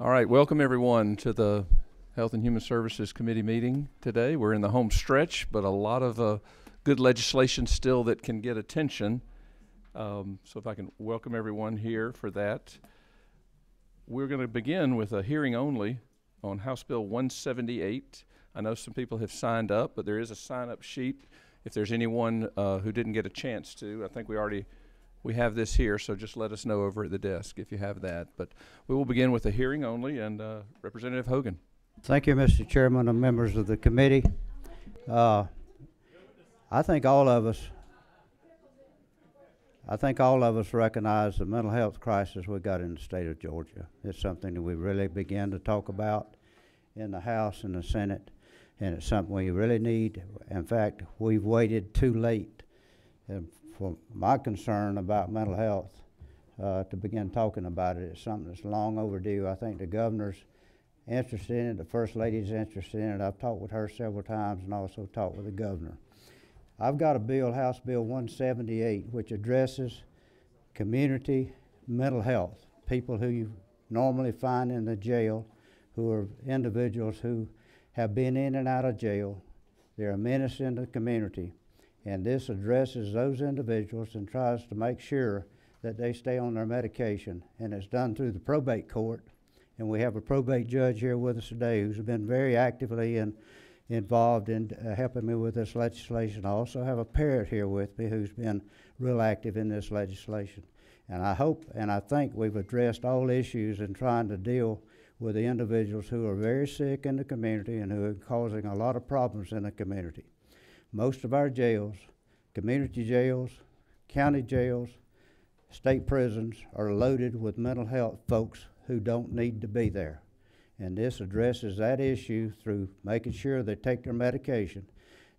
All right, welcome everyone to the Health and Human Services Committee meeting today. We're in the home stretch, but a lot of good legislation still that can get attention. So if I can welcome everyone here for that. We're going to begin with a hearing only on House Bill 178. I know some people have signed up, but there is a sign-up sheet if there's anyone who didn't get a chance to. I think we have this here, so just let us know over at the desk if you have that. But we will begin with a hearing only, and Representative Hogan. Thank you, Mr. Chairman and members of the committee. I think all of us recognize the mental health crisis we got in the state of Georgia. It's something that we really began to talk about in the House and the Senate, and it's something we really need. In fact, we've waited too late. And for my concern about mental health, to begin talking about it, it's something that's long overdue. I think the governor's interested in it, the First Lady's interested in it. I've talked with her several times and also talked with the governor. I've got a bill, House Bill 178, which addresses community mental health, people who you normally find in the jail, who are individuals who have been in and out of jail. They're a menace in the community. And this addresses those individuals and tries to make sure that they stay on their medication. And it's done through the probate court. And we have a probate judge here with us today who's been very actively involved in helping me with this legislation. I also have a parent here with me who's been real active in this legislation. And I hope and I think we've addressed all issues in trying to deal with the individuals who are very sick in the community and who are causing a lot of problems in the community. Most of our jails, community jails, county jails, state prisons are loaded with mental health folks who don't need to be there. And this addresses that issue through making sure they take their medication.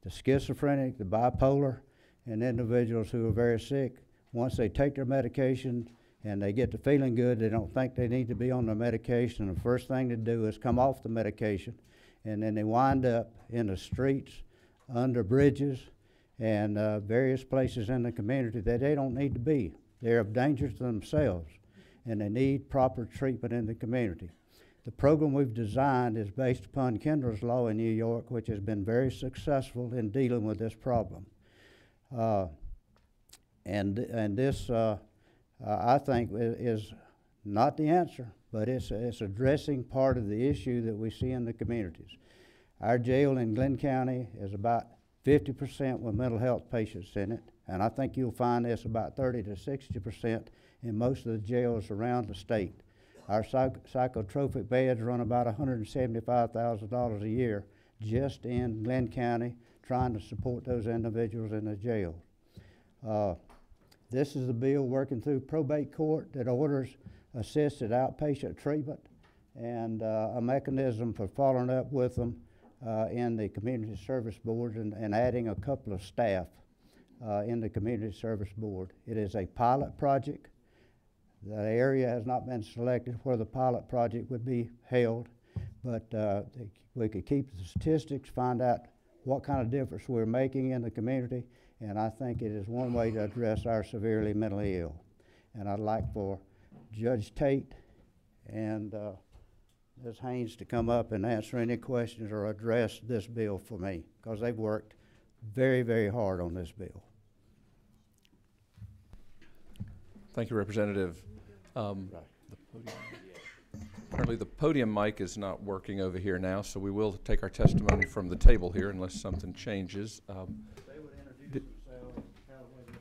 The schizophrenic, the bipolar, and individuals who are very sick, once they take their medication and they get to feeling good, they don't think they need to be on their medication. And the first thing to do is come off the medication, and then they wind up in the streets, under bridges, and various places in the community that they don't need to be. They're of danger to themselves, and they need proper treatment in the community. The program we've designed is based upon Kendall's Law in New York, which has been very successful in dealing with this problem. And this, I think, is not the answer, but it's addressing part of the issue that we see in the communities. Our jail in Glenn County is about 50% with mental health patients in it, and I think you'll find this about 30 to 60% in most of the jails around the state. Our psychotropic beds run about $175,000 a year just in Glenn County, trying to support those individuals in the jail. This is a bill working through probate court that orders assisted outpatient treatment and a mechanism for following up with them in the Community Service Board and adding a couple of staff in the Community Service Board. It is a pilot project. The area has not been selected where the pilot project would be held, but we could keep the statistics, find out what kind of difference we're making in the community, and I think it is one way to address our severely mentally ill. And I'd like for Judge Tate and Ms. Haynes to come up and answer any questions or address this bill for me, because they've worked very, very hard on this bill. Thank you, Representative. Apparently the podium mic is not working over here now, so we will take our testimony from the table here unless something changes. They would introduce themselves, tell where they're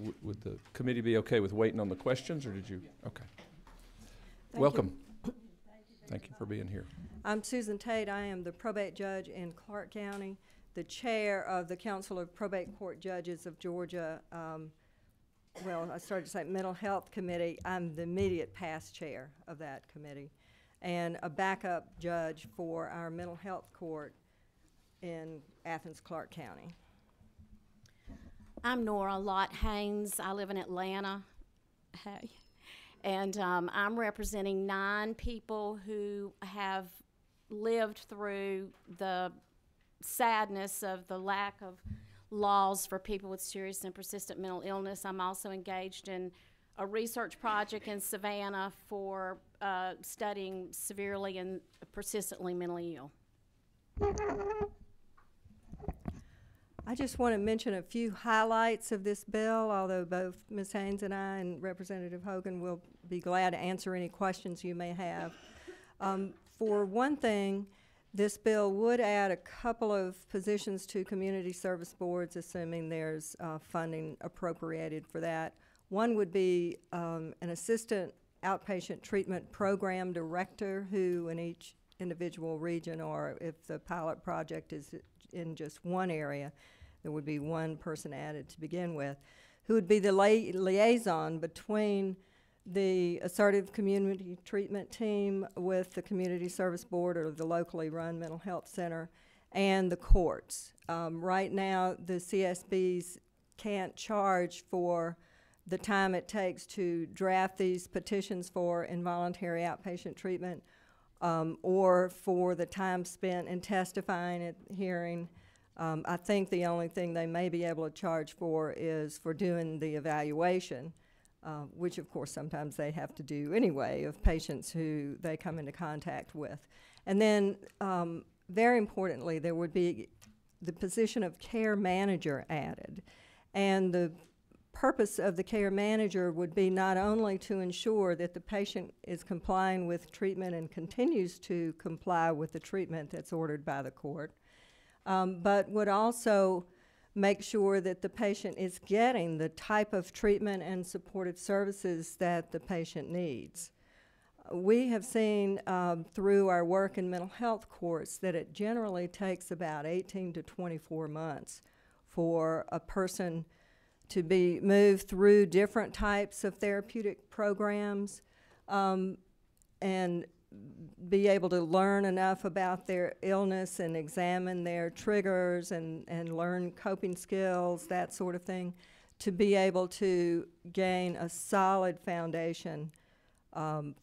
from. Would the committee be okay with waiting on the questions, or did you? Okay. Welcome. Thank you for being here. I'm Susan Tate. I am the probate judge in Clark County, the chair of the Council of Probate Court Judges of Georgia. Well, I started to say Mental Health Committee. I'm the immediate past chair of that committee, and a backup judge for our mental health court in Athens, Clark County. I'm Nora Lott Haynes. I live in Atlanta. Hey. And I'm representing 9 people who have lived through the sadness of the lack of laws for people with serious and persistent mental illness. I'm also engaged in a research project in Savannah for studying severely and persistently mentally ill. I just want to mention a few highlights of this bill, although both Ms. Haynes and I and Representative Hogan will be glad to answer any questions you may have. For one thing, this bill would add a couple of positions to community service boards, assuming there's funding appropriated for that. One would be an assistant outpatient treatment program director who in each individual region, or if the pilot project is in just one area, there would be one person added to begin with, who would be the liaison between the assertive community treatment team with the community service board or the locally run mental health center and the courts. Right now, the CSBs can't charge for the time it takes to draft these petitions for involuntary outpatient treatment or for the time spent in testifying at the hearing. I think the only thing they may be able to charge for is for doing the evaluation, which of course sometimes they have to do anyway of patients who they come into contact with. And then very importantly, there would be the position of care manager added. And the purpose of the care manager would be not only to ensure that the patient is complying with treatment and continues to comply with the treatment that's ordered by the court, but would also make sure that the patient is getting the type of treatment and supportive services that the patient needs. We have seen through our work in mental health courts that it generally takes about 18 to 24 months for a person to be moved through different types of therapeutic programs and be able to learn enough about their illness and examine their triggers and learn coping skills, that sort of thing, to be able to gain a solid foundation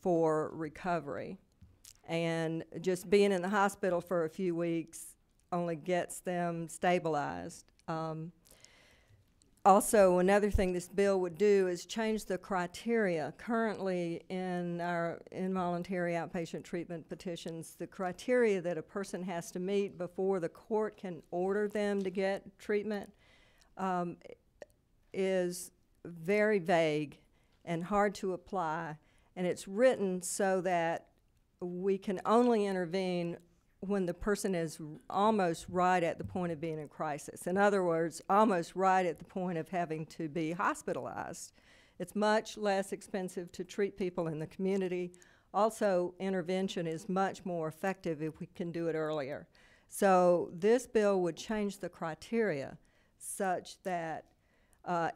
for recovery. And just being in the hospital for a few weeks only gets them stabilized. Also, another thing this bill would do is change the criteria. Currently, in our involuntary outpatient treatment petitions, the criteria that a person has to meet before the court can order them to get treatment is very vague and hard to apply. And it's written so that we can only intervene when the person is almost right at the point of being in crisis. In other words, almost right at the point of having to be hospitalized. It's much less expensive to treat people in the community. Also, intervention is much more effective if we can do it earlier. So this bill would change the criteria such that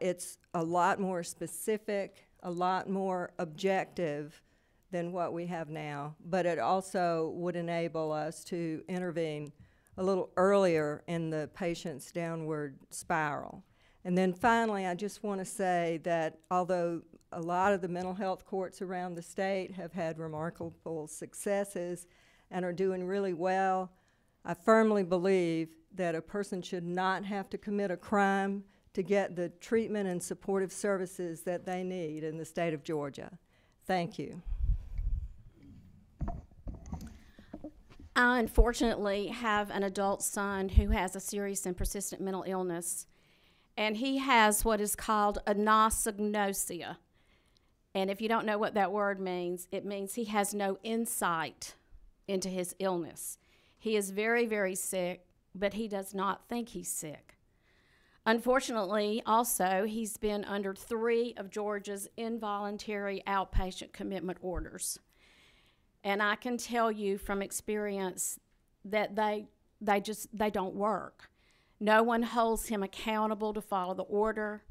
it's a lot more specific, a lot more objective than what we have now, but it also would enable us to intervene a little earlier in the patient's downward spiral. And then finally, I just want to say that although a lot of the mental health courts around the state have had remarkable successes and are doing really well, I firmly believe that a person should not have to commit a crime to get the treatment and supportive services that they need in the state of Georgia. Thank you. I unfortunately have an adult son who has a serious and persistent mental illness, and he has what is called anosognosia. And if you don't know what that word means, it means he has no insight into his illness. He is very, very sick, but he does not think he's sick. Unfortunately, also, he's been under 3 of Georgia's involuntary outpatient commitment orders. And I can tell you from experience that they don't work. No one holds him accountable to follow the order.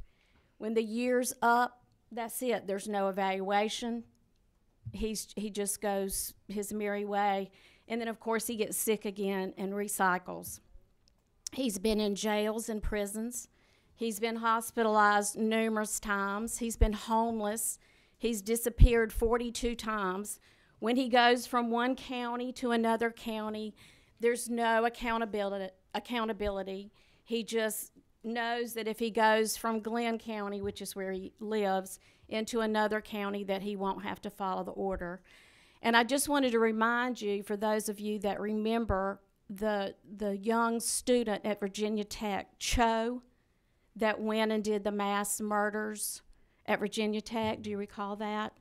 When the year's up, that's it. There's no evaluation. He just goes his merry way. And then, of course, he gets sick again and recycles. He's been in jails and prisons. He's been hospitalized numerous times. He's been homeless. He's disappeared 42 times. When he goes from one county to another county, there's no accountability. He just knows that if he goes from Glenn County, which is where he lives, into another county, that he won't have to follow the order. And I just wanted to remind you, for those of you that remember the young student at Virginia Tech, Cho, that went and did the mass murders at Virginia Tech. Do you recall that?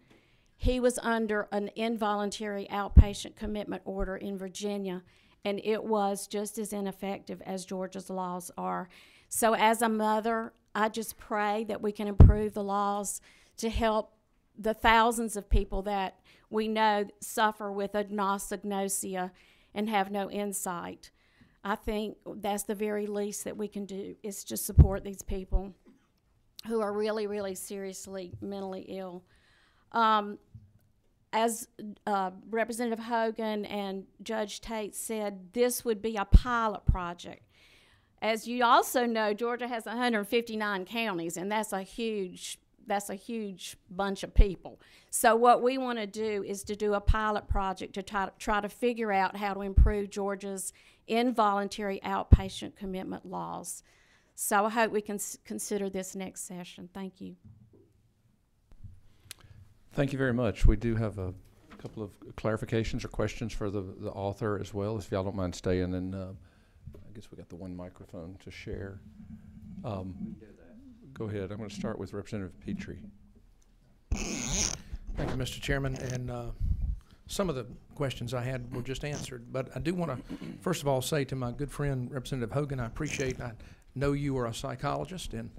He was under an involuntary outpatient commitment order in Virginia, and it was just as ineffective as Georgia's laws are. So as a mother, I just pray that we can improve the laws to help the thousands of people that we know suffer with anosognosia and have no insight. I think that's the very least that we can do, is just support these people who are really, really seriously mentally ill. As Representative Hogan and Judge Tate said, this would be a pilot project. As you also know, Georgia has 159 counties, and that's a huge bunch of people. So what we want to do is to do a pilot project to try to figure out how to improve Georgia's involuntary outpatient commitment laws. So I hope we can consider this next session. Thank you. Thank you very much. We do have a couple of clarifications or questions for the author as well, if y'all don't mind staying. And I guess we got the one microphone to share. Go ahead. I'm going to start with Representative Petrie. Thank you, Mr. Chairman. And some of the questions I had were just answered. But I do want to, first of all, say to my good friend, Representative Hogan, I know you are a psychologist and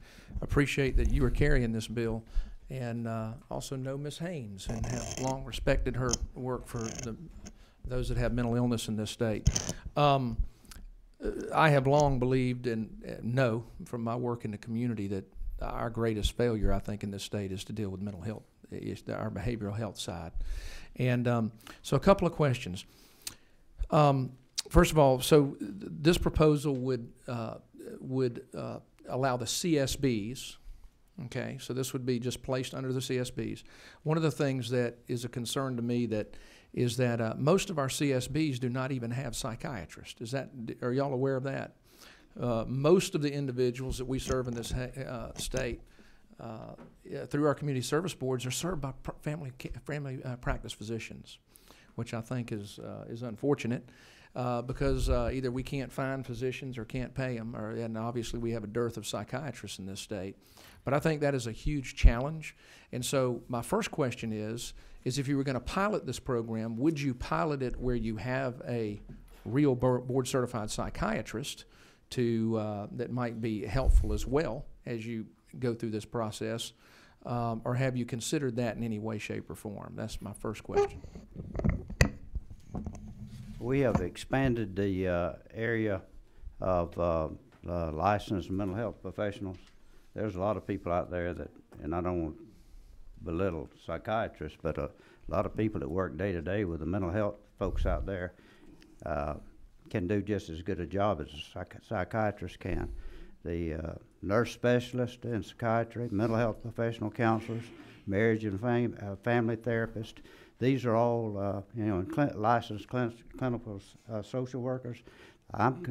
appreciate that you are carrying this bill. And also know Ms. Haynes and have long respected her work for those that have mental illness in this state. I have long believed and know from my work in the community that our greatest failure, I think, in this state is to deal with mental health, our behavioral health side. And so a couple of questions. First of all, so this proposal would allow the CSBs. Okay, so this would be just placed under the CSBs. One of the things that is a concern to me is that most of our CSBs do not even have psychiatrists. Are y'all aware of that? Most of the individuals that we serve in this state through our community service boards are served by family practice physicians, which I think is unfortunate. Because either we can't find physicians or can't pay them, and obviously we have a dearth of psychiatrists in this state. But I think that is a huge challenge. And so my first question is if you were going to pilot this program, would you pilot it where you have a real board-certified psychiatrist that might be helpful as well as you go through this process, or have you considered that in any way, shape, or form? That's my first question. We have expanded the area of licensed mental health professionals. There's a lot of people out there that, and I don't want to belittle psychiatrists, but a lot of people that work day to day with the mental health folks out there can do just as good a job as a psychiatrist can. The nurse specialist in psychiatry, mental health professional counselors, marriage and family therapists, these are all licensed clinical social workers. I'm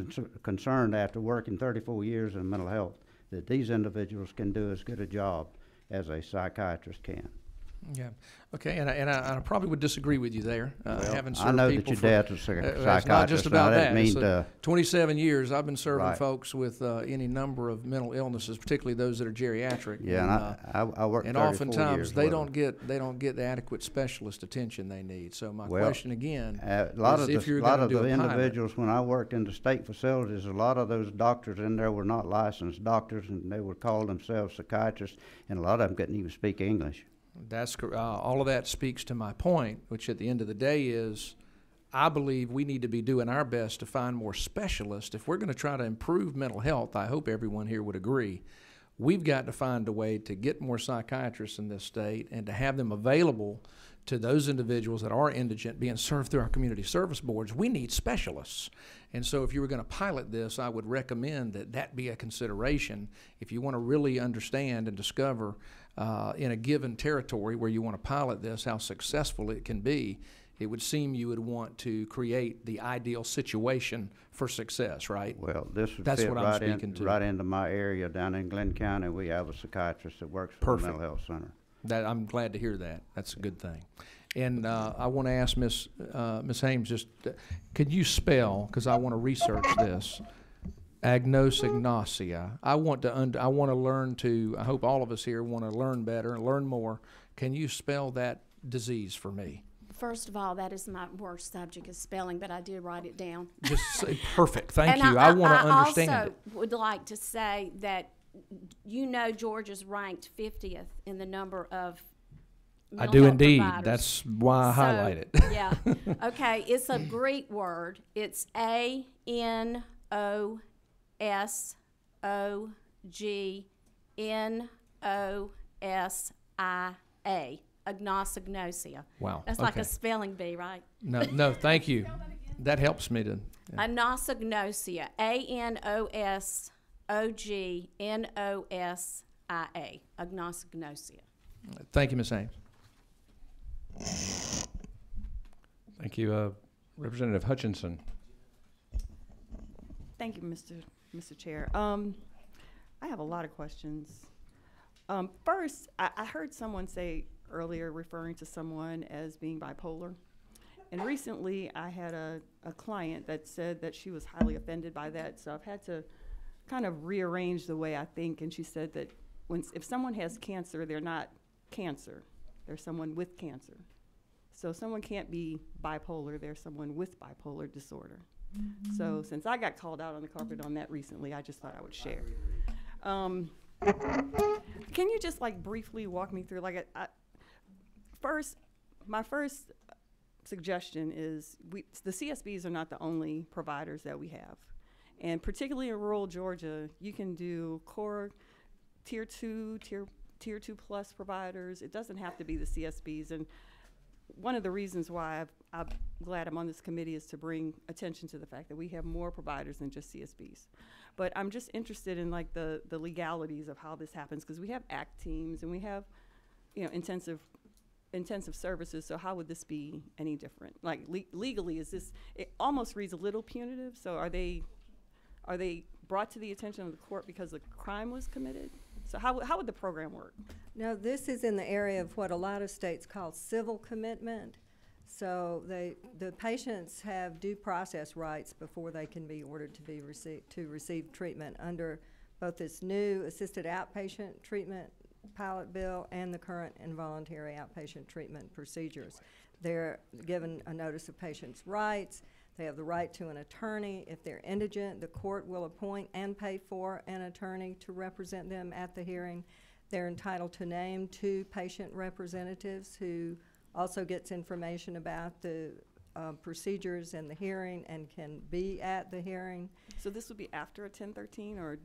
concerned after working 34 years in mental health that these individuals can do as good a job as a psychiatrist can. Yeah. Okay. And I probably would disagree with you there. Having served I know people that your dad's a psychiatrist. It's not just about that. So 27 years I've been serving right. folks with any number of mental illnesses, particularly those that are geriatric. Yeah, and I worked 34 years. And oftentimes they don't get the adequate specialist attention they need. So my question again a lot is of if you're lot going of to do the a pilot. individuals when I worked in the state facilities, a lot of those doctors in there were not licensed doctors, and they would call themselves psychiatrists, and a lot of them couldn't even speak English. That's all of that speaks to my point, which at the end of the day is I believe we need to be doing our best to find more specialists. If we're going to try to improve mental health, I hope everyone here would agree, we've got to find a way to get more psychiatrists in this state and to have them available to those individuals that are indigent being served through our community service boards. We need specialists. And so if you were going to pilot this, I would recommend that be a consideration if you want to really understand and discover in a given territory where you want to pilot this, how successful it can be. It would seem you would want to create the ideal situation for success, right? Well, this would That's fit what I'm speaking to. right into my area down in Glenn County. We have a psychiatrist that works for the mental health center. I'm glad to hear that. That's a good thing. And I want to ask Miss Hames, just could you spell, because I want to research this, agnosignosia. I want to learn to, I hope all of us here want to learn better, learn more. Can you spell that disease for me? First of all, that is my worst subject is spelling, but I did write it down. Just say, perfect. Thank And you. I want to understand also it. would like to say that, Georgia's ranked 50th in the number of I mental do health indeed. providers. That's why I highlight it. Yeah. Okay, it's a Greek word. It's ANOSOGNOSIA. Agnosignosia. Wow. That's like okay. a spelling bee, right? No, thank you. That helps me to. Yeah. Anosognosia. ANOSOGNOSIA. Agnosignosia. Thank you, Ms. Ames. Thank you, Representative Hutchinson. Thank you, Mr. Chair. I have a lot of questions. First, I heard someone say earlier, referring to someone as being bipolar. And recently, I had a client that said that she was highly offended by that. So I've had to kind of rearrange the way I think. And she said that if someone has cancer, they're not cancer. They're someone with cancer. So someone can't be bipolar. They're someone with bipolar disorder. So since I got called out on the carpet on that recently, I just thought I would share. Can you just like briefly walk me through, like, my first suggestion is the CSBs are not the only providers that we have. And particularly in rural Georgia, you can do core tier 2 plus providers. It doesn't have to be the CSBs. And one of the reasons why I'm glad I'm on this committee is to bring attention to the fact that we have more providers than just CSBs. But I'm just interested in like the legalities of how this happens, because we have ACT teams and we have, intensive services. So how would this be any different? Like legally, it almost reads a little punitive. So are they brought to the attention of the court because a crime was committed? So how would the program work? No, this is in the area of what a lot of states call civil commitment. So the patients have due process rights before they can be ordered to receive treatment under both this new assisted outpatient treatment pilot bill and the current involuntary outpatient treatment procedures. They're given a notice of patient's rights. They have the right to an attorney. If they're indigent, the court will appoint and pay for an attorney to represent them at the hearing. They're entitled to name 2 patient representatives who also gets information about the procedures and the hearing and can be at the hearing. So this would be after a 1013 or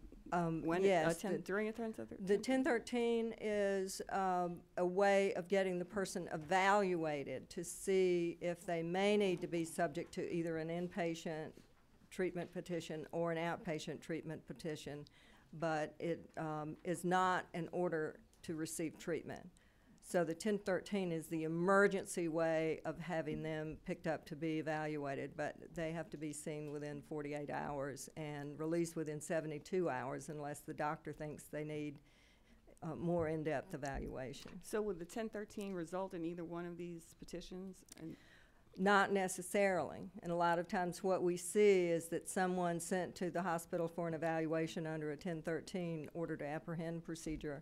when? Yes. During a 1013? The 1013 is a way of getting the person evaluated to see if they may need to be subject to either an inpatient treatment petition or an outpatient treatment petition, but it is not an order to receive treatment. So the 1013 is the emergency way of having them picked up to be evaluated, but they have to be seen within 48 hours and released within 72 hours unless the doctor thinks they need more in-depth evaluation. So would the 1013 result in either one of these petitions? Not necessarily. And a lot of times what we see is that someone sent to the hospital for an evaluation under a 1013 order to apprehend procedure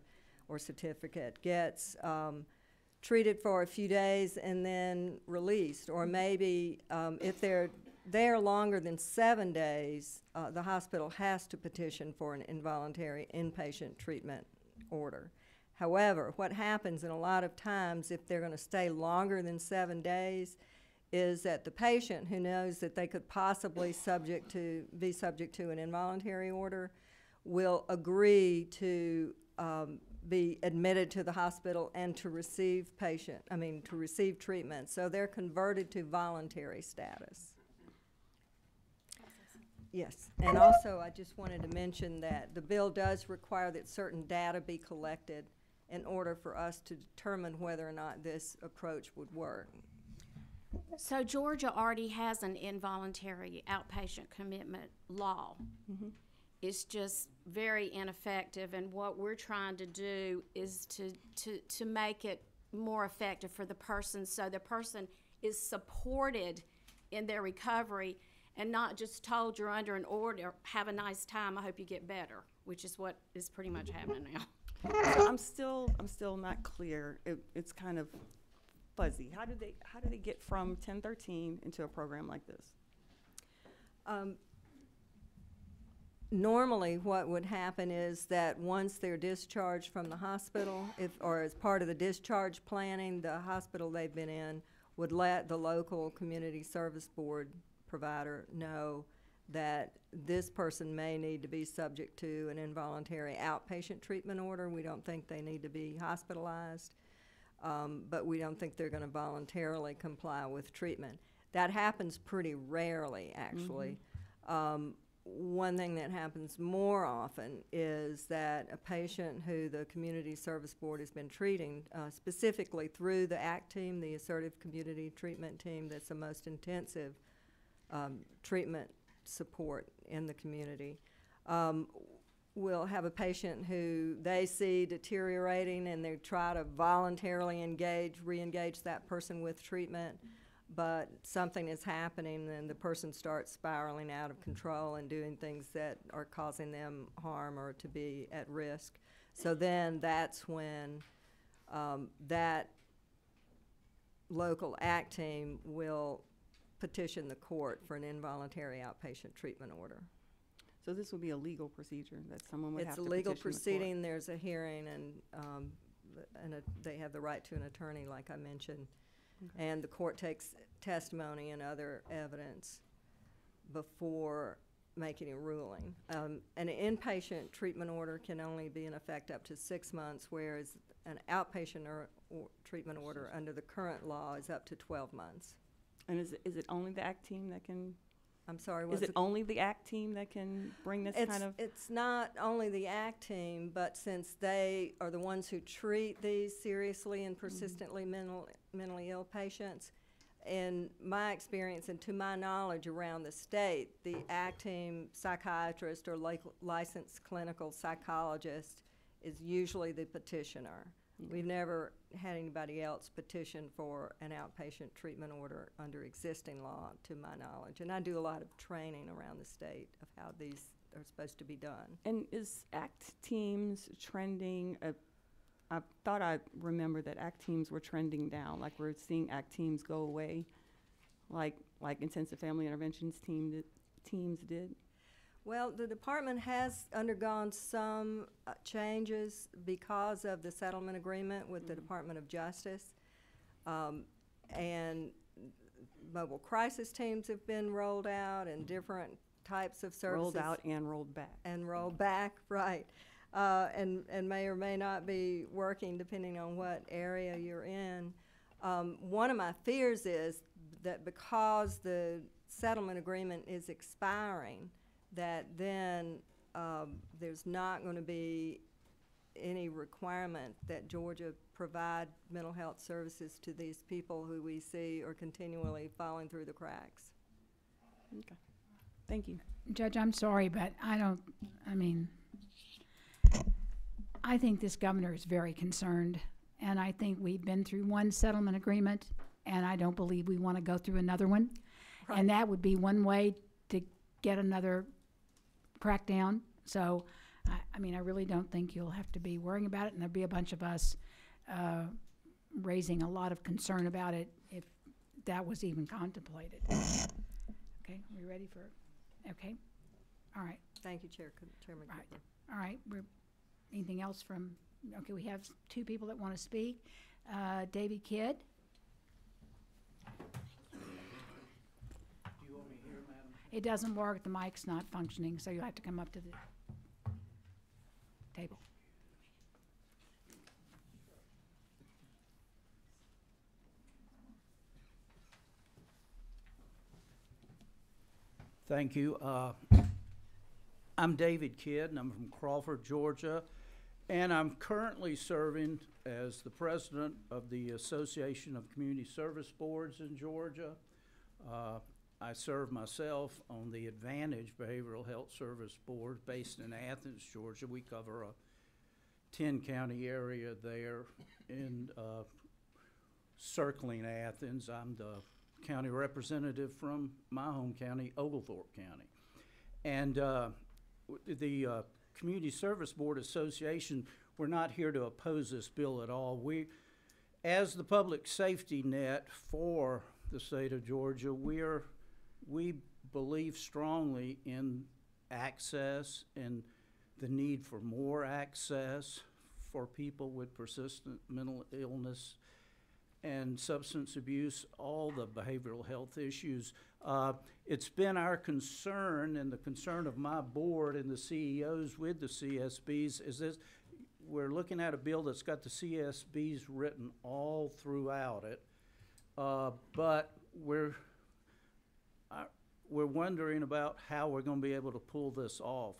or certificate gets treated for a few days and then released. Or maybe if they're there longer than 7 days, the hospital has to petition for an involuntary inpatient treatment order. However, what happens in a lot of times if they're going to stay longer than 7 days is that the patient who knows that they could possibly be subject to an involuntary order will agree to be admitted to the hospital and to receive treatment. So they're converted to voluntary status. Yes, and also I just wanted to mention that the bill does require that certain data be collected in order for us to determine whether or not this approach would work. So Georgia already has an involuntary outpatient commitment law. Mm-hmm. It's just very ineffective, and what we're trying to do is to make it more effective for the person, so the person is supported in their recovery and not just told you're under an order, have a nice time, I hope you get better, which is what is pretty much happening now. So I'm still not clear. It's kind of fuzzy. How do they get from 1013 into a program like this? Normally, what would happen is that once they're discharged from the hospital, or as part of the discharge planning, the hospital they've been in would let the local community service board provider know that this person may need to be subject to an involuntary outpatient treatment order. We don't think they need to be hospitalized, but we don't think they're going to voluntarily comply with treatment. That happens pretty rarely, actually. One thing that happens more often is that a patient who the Community Service Board has been treating, specifically through the ACT team, the Assertive Community Treatment Team, that's the most intensive treatment support in the community, will have a patient who they see deteriorating and they try to voluntarily re-engage that person with treatment, but something is happening and the person starts spiraling out of control and doing things that are causing them harm or to be at risk. So then that's when that local ACT team will petition the court for an involuntary outpatient treatment order. So this would be a legal procedure that someone would have to It's a petition legal the court. proceeding, there's a hearing, and they have the right to an attorney, like I mentioned. Okay. And the court takes testimony and other evidence before making a ruling. An inpatient treatment order can only be in effect up to 6 months, whereas an outpatient or treatment order under the current law is up to 12 months. And is it only the ACT team that can? I'm sorry, Is what's it only the ACT team that can bring this kind of? It's not only the ACT team, but since they are the ones who treat these seriously and persistently mentally ill patients, in my experience and to my knowledge around the state, the ACT team psychiatrist or licensed clinical psychologist is usually the petitioner. We've never had anybody else petition for an outpatient treatment order under existing law, to my knowledge. And I do a lot of training around the state of how these are supposed to be done. And is ACT teams trending? I thought I remember that ACT teams were trending down, like we're seeing ACT teams go away, like intensive family interventions teams did. Well, the department has undergone some changes because of the settlement agreement with the Department of Justice. And mobile crisis teams have been rolled out and different types of services. Rolled out and rolled back. And rolled back, right. And may or may not be working depending on what area you're in. One of my fears is that because the settlement agreement is expiring, that then there's not going to be any requirement that Georgia provide mental health services to these people who we see are continually falling through the cracks. Okay. Thank you. Judge, I'm sorry, but I think this governor is very concerned, and I think we've been through one settlement agreement, and I don't believe we want to go through another one. Right. And that would be one way to get another crackdown. So, I really don't think you'll have to be worrying about it, and there'll be a bunch of us raising a lot of concern about it if that was even contemplated. Okay, we ready for, okay? All right, Thank you, Chairman Right. Cooper. all right. Anything else from, okay, we have 2 people that want to speak. David Kidd. It doesn't work, the mic's not functioning, so you'll have to come up to the table. Thank you. I'm David Kidd, and I'm from Crawford, Georgia, and I'm currently serving as the president of the Association of Community Service Boards in Georgia. I serve myself on the Advantage Behavioral Health Service Board based in Athens, Georgia. We cover a 10-county area there, and circling Athens. I'm the county representative from my home county, Oglethorpe County. And the Community Service Board Association, we're not here to oppose this bill at all. We, as the public safety net for the state of Georgia, we believe strongly in access and the need for more access for people with persistent mental illness and substance abuse, all the behavioral health issues. It's been our concern and the concern of my board and the CEOs with the CSBs is this: we're looking at a bill that's got the CSBs written all throughout it, but we're wondering about how we're going to be able to pull this off.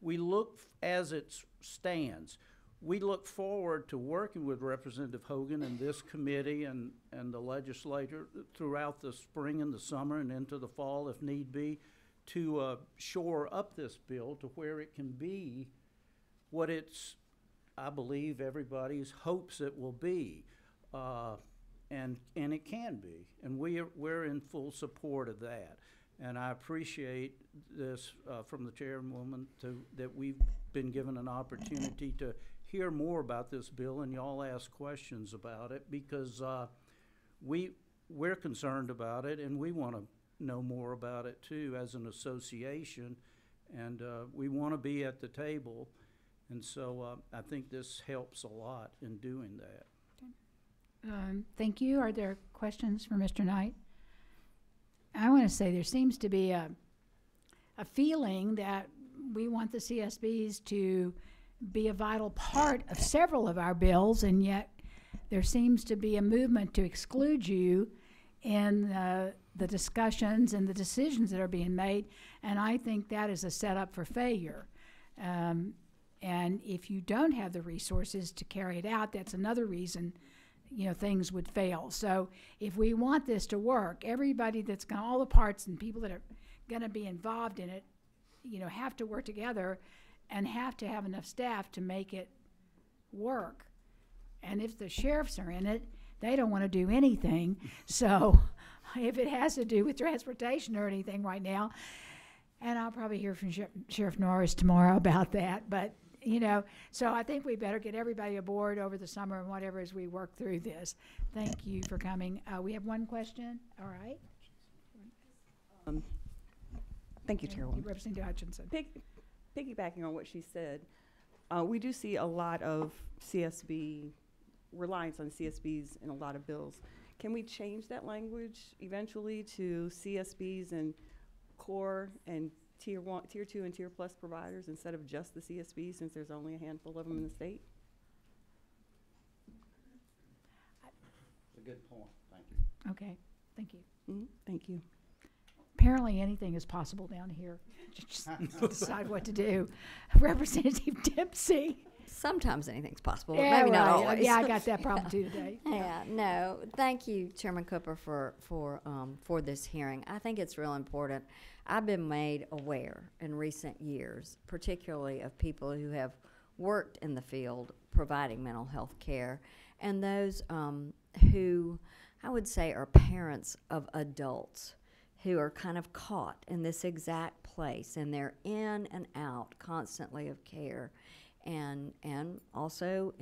We look, as it stands, we look forward to working with Representative Hogan and this committee and the legislature throughout the spring and the summer and into the fall, if need be, to shore up this bill to where it can be what it's, I believe, everybody's hopes it will be. And it can be. And we're in full support of that. And I appreciate this from the chairwoman that we've been given an opportunity to hear more about this bill and y'all ask questions about it, because we're concerned about it and we want to know more about it too as an association, and we want to be at the table, and so I think this helps a lot in doing that. Thank you. Are there questions for Mr. Knight? I want to say there seems to be a feeling that we want the CSBs to be a vital part of several of our bills, and yet there seems to be a movement to exclude you in the discussions and the decisions that are being made, and I think that is a setup for failure. And if you don't have the resources to carry it out, that's another reason, you know, things would fail. So if we want this to work, everybody that's got all the parts and people that are going to be involved in it, you know, have to work together and have to have enough staff to make it work. And if the sheriffs are in it, they don't want to do anything. So if it has to do with transportation or anything right now, and I'll probably hear from Sheriff Norris tomorrow about that, but you know, so I think we better get everybody aboard over the summer and whatever as we work through this. Thank you for coming. We have one question. All right. Thank you, Chairwoman. Representative Hutchinson. Piggybacking on what she said, we do see a lot of CSB, reliance on CSBs in a lot of bills. Can we change that language eventually to CSBs and core and tier 1, tier 2, and tier plus providers instead of just the CSBs, since there's only a handful of them in the state? That's a good point. Thank you. Okay. Thank you. Mm-hmm. Thank you. Apparently anything is possible down here. Just decide what to do. Representative Dempsey. Sometimes anything's possible, Yeah, but maybe not right. always. Yeah, I got that problem too today. Yeah, no, thank you, Chairman Cooper, for this hearing. I think it's real important. I've been made aware in recent years, particularly of people who have worked in the field providing mental health care, and those who I would say are parents of adults who are kind of caught in this exact place, and they're in and out constantly of care. And also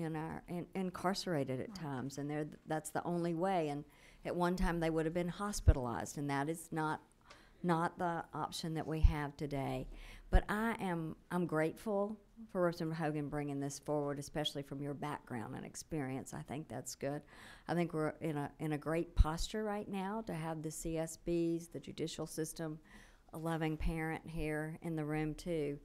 incarcerated at times, and that's the only way. And at one time they would have been hospitalized, and that is not the option that we have today. But I'm grateful for Representative Hogan bringing this forward, especially from your background and experience. I think that's good. I think we're in a great posture right now to have the CSBs, the judicial system, a loving parent here in the room too,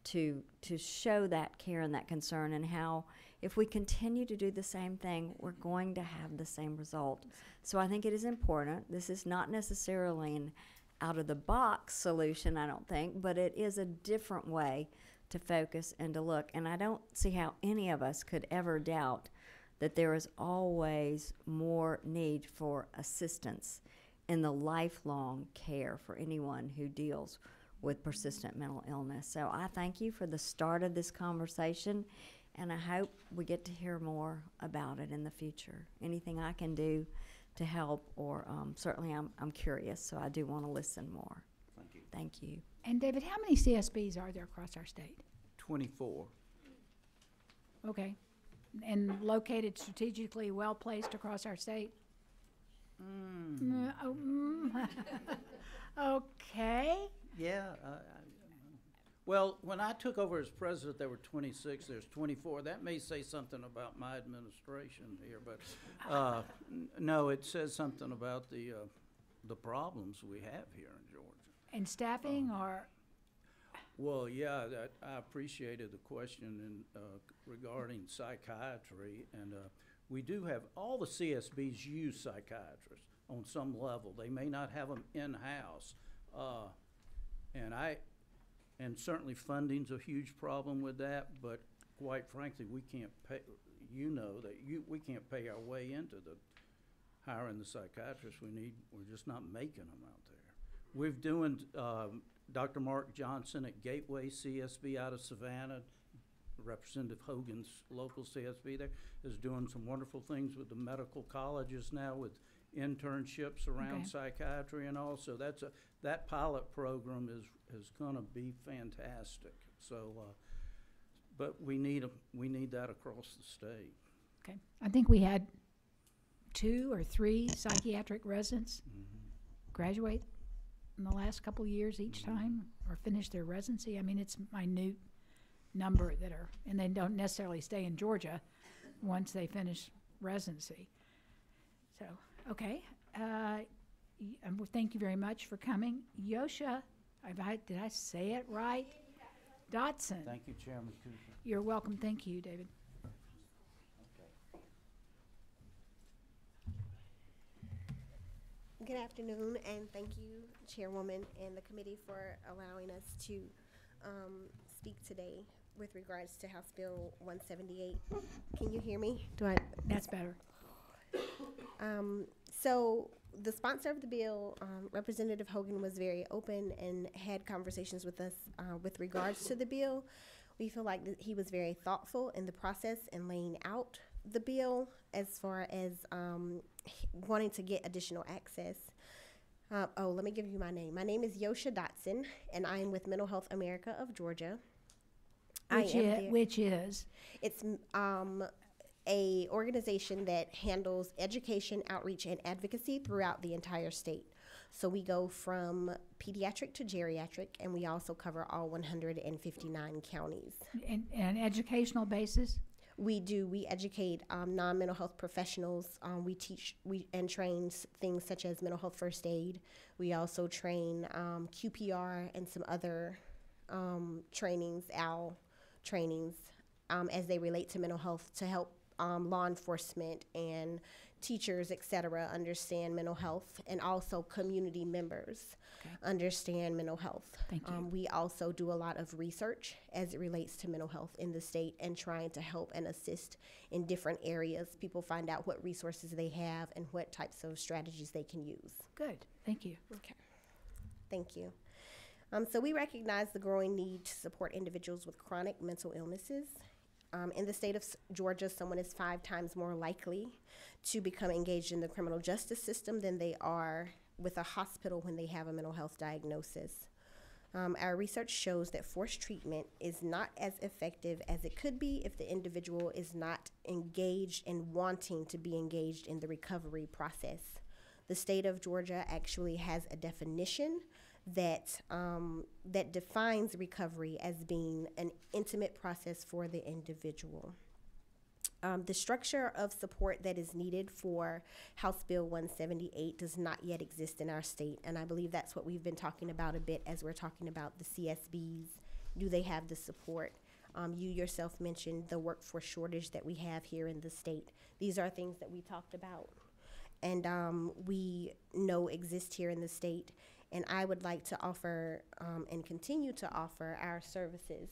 to show that care and that concern, and how if we continue to do the same thing, we're going to have the same result. So I think it is important. This is not necessarily an out-of-the-box solution, I don't think, but it is a different way to focus and to look. And I don't see how any of us could ever doubt that there is always more need for assistance in the lifelong care for anyone who deals with persistent mental illness. So I thank you for the start of this conversation, and I hope we get to hear more about it in the future. Anything I can do to help, or certainly I'm curious, so I do want to listen more. Thank you. Thank you. And David, how many CSBs are there across our state? 24. Okay. And located strategically well-placed across our state? Okay. Yeah. Well, when I took over as president, there were 26. There's 24. That may say something about my administration here, but no, it says something about the problems we have here in Georgia. And staffing or? Well, yeah, I appreciated the question regarding psychiatry, and we do have, all the CSBs use psychiatrists on some level. They may not have them in-house, and certainly funding's a huge problem with that, but quite frankly, we can't pay, we can't pay our way into hiring the psychiatrists we need. We're just not making them out there. We're doing, Dr. Mark Johnson at Gateway CSB out of Savannah, Representative Hogan's local CSB there, is doing some wonderful things with the medical colleges now with internships around psychiatry and all. So that pilot program is going to be fantastic. So, but we need that across the state. Okay. I think we had 2 or 3 psychiatric residents graduate in the last couple of years each time, or finish their residency. I mean, it's minute number that are, and they don't necessarily stay in Georgia once they finish residency. So, okay. Thank you very much for coming. Yosha, did I say it right? Dotson. Thank you, Chairman Cooper. You're welcome. Thank you, David. Good afternoon, and thank you, Chairwoman and the committee, for allowing us to speak today with regards to House Bill 178. Can you hear me? That's better. So the sponsor of the bill, Representative Hogan, was very open and had conversations with us with regards to the bill. We feel like that he was very thoughtful in the process and laying out the bill as far as wanting to get additional access. Let me give you my name. My name is Yosha Dotson, and I am with Mental Health America of Georgia. Which is? It's a organization that handles education, outreach, and advocacy throughout the entire state. So we go from pediatric to geriatric, and we also cover all 159 counties. And an educational basis? We do. We educate non-mental health professionals. We teach and train things such as mental health first aid. We also train QPR and some other trainings, OWL trainings, as they relate to mental health, to help law enforcement and teachers, et cetera, understand mental health, and also community members understand mental health. Thank you. We also do a lot of research as it relates to mental health in the state, and trying to help and assist in different areas. People find out what resources they have and what types of strategies they can use. Good. Thank you. Okay. Thank you. So we recognize the growing need to support individuals with chronic mental illnesses. In the state of Georgia, someone is 5 times more likely to become engaged in the criminal justice system than they are with a hospital when they have a mental health diagnosis. Our research shows that forced treatment is not as effective as it could be if the individual is not engaged and wanting to be engaged in the recovery process. The state of Georgia actually has a definition that defines recovery as being an intimate process for the individual. The structure of support that is needed for House Bill 178 does not yet exist in our state, and I believe that's what we've been talking about a bit as we're talking about the CSBs. Do they have the support? You yourself mentioned the workforce shortage that we have here in the state. These are things that we talked about and we know exist here in the state. And I would like to offer and continue to offer our services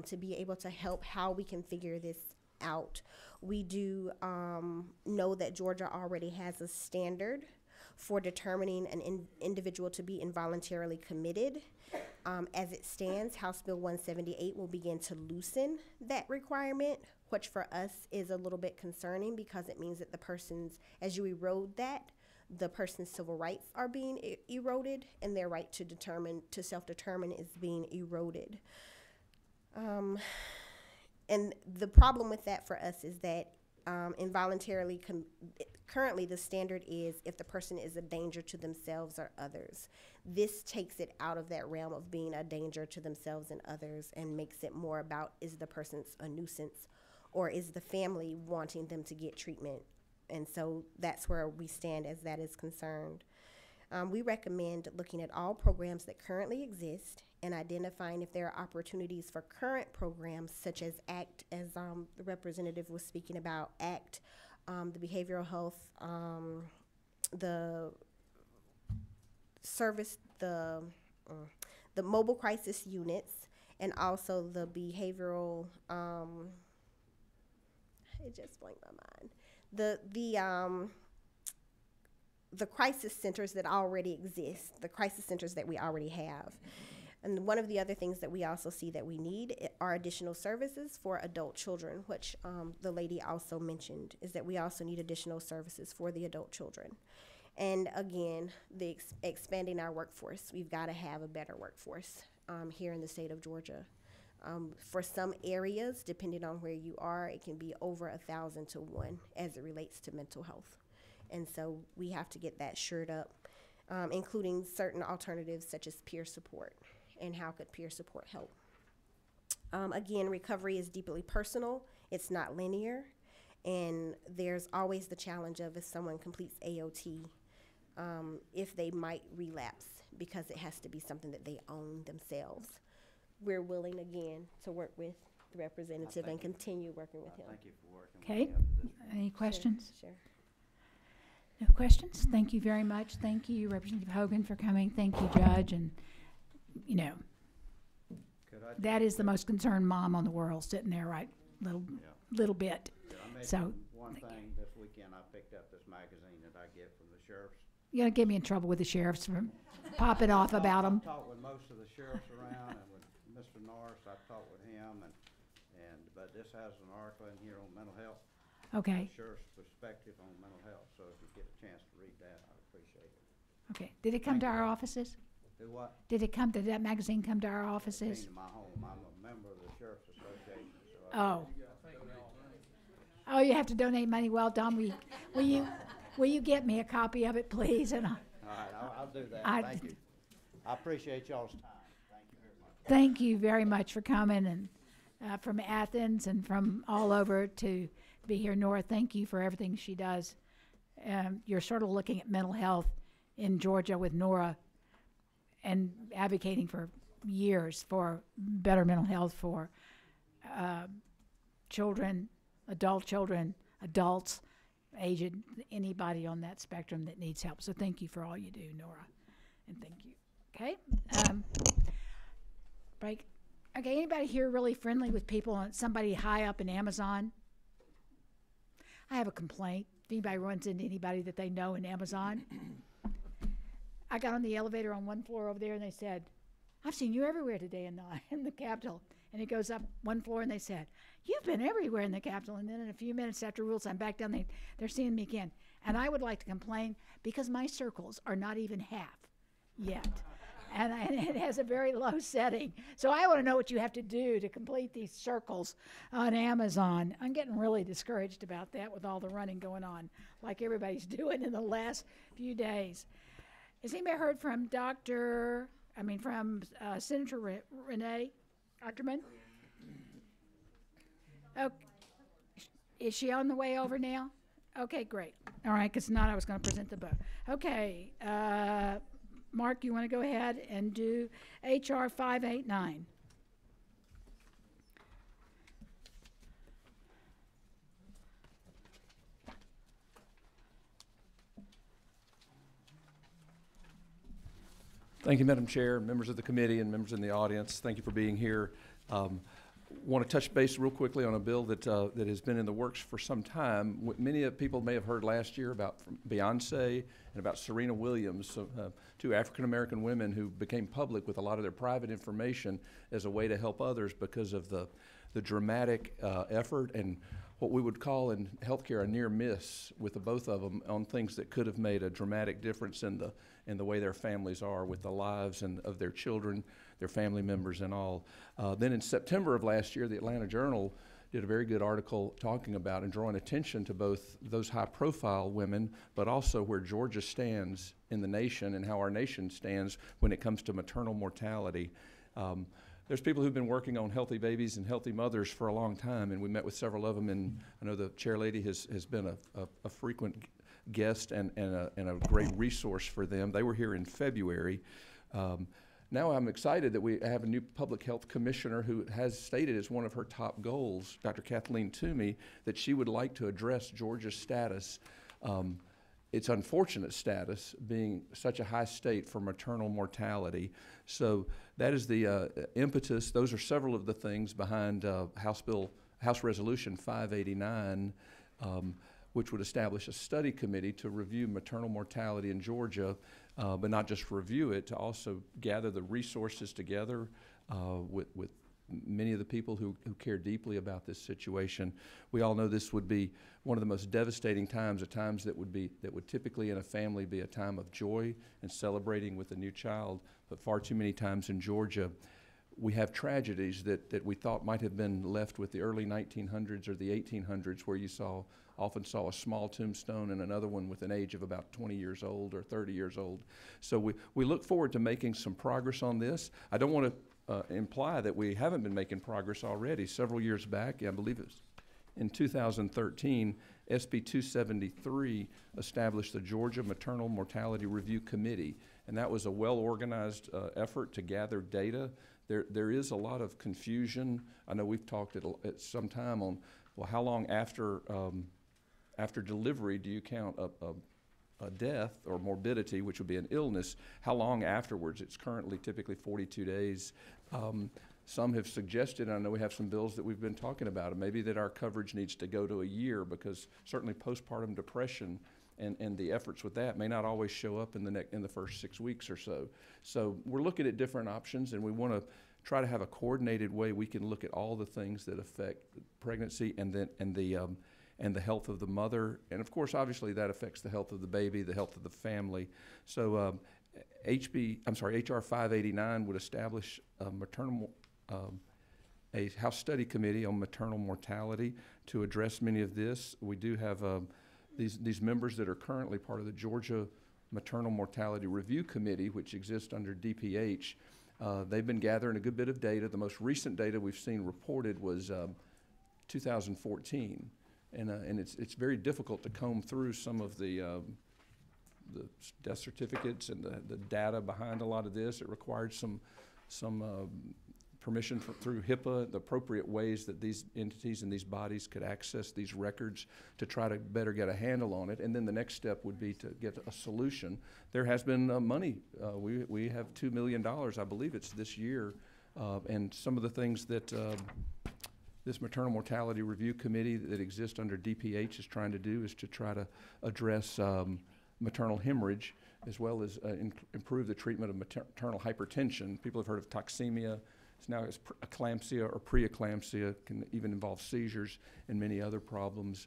to be able to help how we can figure this out. We do know that Georgia already has a standard for determining an individual to be involuntarily committed. As it stands, House Bill 178 will begin to loosen that requirement, which for us is a little bit concerning because it means that the persons, as you erode that, the person's civil rights are being eroded, and their right to self-determine is being eroded. And the problem with that for us is that involuntarily, currently the standard is if the person is a danger to themselves or others. This takes it out of that realm of being a danger to themselves and others and makes it more about, is the person a nuisance, or is the family wanting them to get treatment? And so that's where we stand as that is concerned. We recommend looking at all programs that currently exist and identifying if there are opportunities for current programs such as ACT, as the representative was speaking about, ACT, the behavioral health, the service, the mobile crisis units, and also the behavioral, it just blanked my mind. The crisis centers that already exist, the crisis centers that we already have. And one of the other things that we also see that we need are additional services for adult children, which the lady also mentioned, is that we also need additional services for the adult children. And again, the expanding our workforce. We've got to have a better workforce here in the state of Georgia. For some areas, depending on where you are, it can be over 1,000 to 1 as it relates to mental health. And so we have to get that shored up, including certain alternatives such as peer support. And how could peer support help? Again, recovery is deeply personal. It's not linear. And there's always the challenge of if someone completes AOT, if they might relapse, because it has to be something that they own themselves. We're willing, again, to work with the representative and continue working with him. Thank you for working with Okay. me. Any questions? Sure. No questions? Thank you very much. Thank you, Representative Hogan, for coming. Thank you, Judge. And, you know, Could I that is the most concerned mom on the world, sitting there right little bit. I mentioned So, one thing this weekend, I picked up this magazine that I get from the sheriffs. You're going to get me in trouble with the sheriffs for popping off about them. I've talked with most of the sheriffs around, and with Mr. Norris, I've talked with him, but this has an article in here on mental health. Okay, The sheriff's perspective on mental health, so if you get a chance to read that, I'd appreciate it. okay. Did it come to our offices? Do what? Did that magazine come to our offices? Came to my home. I'm a member of the Sheriff's Association, so Oh. Oh, you have to donate money. Well, Don, will you get me a copy of it, please? And all right, I'll do that. I- Thank you. I appreciate y'all's time. Thank you very much. thank you very much for coming, and from Athens and from all over to be here, Nora. Thank you for everything she does. You're sort of looking at mental health in Georgia with Nora and advocating for years for better mental health for children, adults, aged, anybody on that spectrum that needs help. So thank you for all you do, Nora, and thank you. Okay. Break. Okay, anybody here really friendly with people, somebody high up in Amazon? I have a complaint. If anybody runs into anybody that they know in Amazon, I got on the elevator on one floor over there, and they said, I've seen you everywhere today in the Capitol. And it goes up one floor, and they said, you've been everywhere in the Capitol. And then in a few minutes after rules, I'm back down, they're seeing me again. And I would like to complain because my circles are not even half yet. And it has a very low setting. So I want to know what you have to do to complete these circles on Amazon. I'm getting really discouraged about that with all the running going on, like everybody's doing in the last few days. Has anybody heard from Senator Renee Ackerman? Oh, is she on the way over now? Okay, great. All right, because not I was going to present the book. Okay, Mark, you want to go ahead and do HR 589? Thank you, Madam Chair, members of the committee, and members in the audience. Thank you for being here. Want to touch base real quickly on a bill that has been in the works for some time. Many people may have heard last year about Beyonce and about Serena Williams, two African-American women who became public with a lot of their private information as a way to help others because of the dramatic effort and what we would call in healthcare a near miss with the both of them on things that could have made a dramatic difference in the way their families are with the lives and of their children, their family members and all. Then in September of last year, the Atlanta Journal did a very good article talking about and drawing attention to both those high-profile women, but also where Georgia stands in the nation and how our nation stands when it comes to maternal mortality. There's people who've been working on healthy babies and healthy mothers for a long time, and we met with several of them, and I know the chair lady has been a frequent guest and a great resource for them. They were here in February. Now I'm excited that we have a new public health commissioner who has stated as one of her top goals, Dr. Kathleen Toomey, that she would like to address Georgia's status, its unfortunate status, being such a high state for maternal mortality. So that is the impetus. Those are several of the things behind House Resolution 589, which would establish a study committee to review maternal mortality in Georgia, but not just review it, to also gather the resources together with many of the people who care deeply about this situation. We all know this would be one of the most devastating times, at times that would typically in a family be a time of joy and celebrating with a new child, but far too many times in Georgia, we have tragedies that we thought might have been left with the early 1900s or the 1800s, where you often saw a small tombstone and another one with an age of about 20 years old or 30 years old. So we look forward to making some progress on this. I don't want to imply that we haven't been making progress already. Several years back, I believe it was in 2013, SB 273 established the Georgia Maternal Mortality Review Committee, and that was a well-organized effort to gather data. There is a lot of confusion. I know we've talked at some time on, well, how long after delivery do you count a death or morbidity, which would be an illness? How long afterwards? It's currently typically 42 days. Some have suggested, and I know we have some bills that we've been talking about, maybe that our coverage needs to go to a year, because certainly postpartum depression and the efforts with that may not always show up in the first 6 weeks or so. So we're looking at different options, and we want to try to have a coordinated way we can look at all the things that affect pregnancy and the health of the mother, and of course, obviously, that affects the health of the baby, the health of the family. So HR 589 would establish a House Study Committee on maternal mortality to address many of this. We do have these members that are currently part of the Georgia Maternal Mortality Review Committee, which exists under DPH. They've been gathering a good bit of data. The most recent data we've seen reported was 2014. And it's very difficult to comb through some of the death certificates and the data behind a lot of this. It required some permission through HIPAA, the appropriate ways that these entities and these bodies could access these records to try to better get a handle on it. And then the next step would be to get a solution. There has been money. We have $2 million, I believe it's this year, and some of the things that this Maternal Mortality Review Committee that exists under DPH is trying to do is to try to address maternal hemorrhage, as well as improve the treatment of maternal hypertension. People have heard of toxemia. It's now eclampsia or preeclampsia, can even involve seizures and many other problems.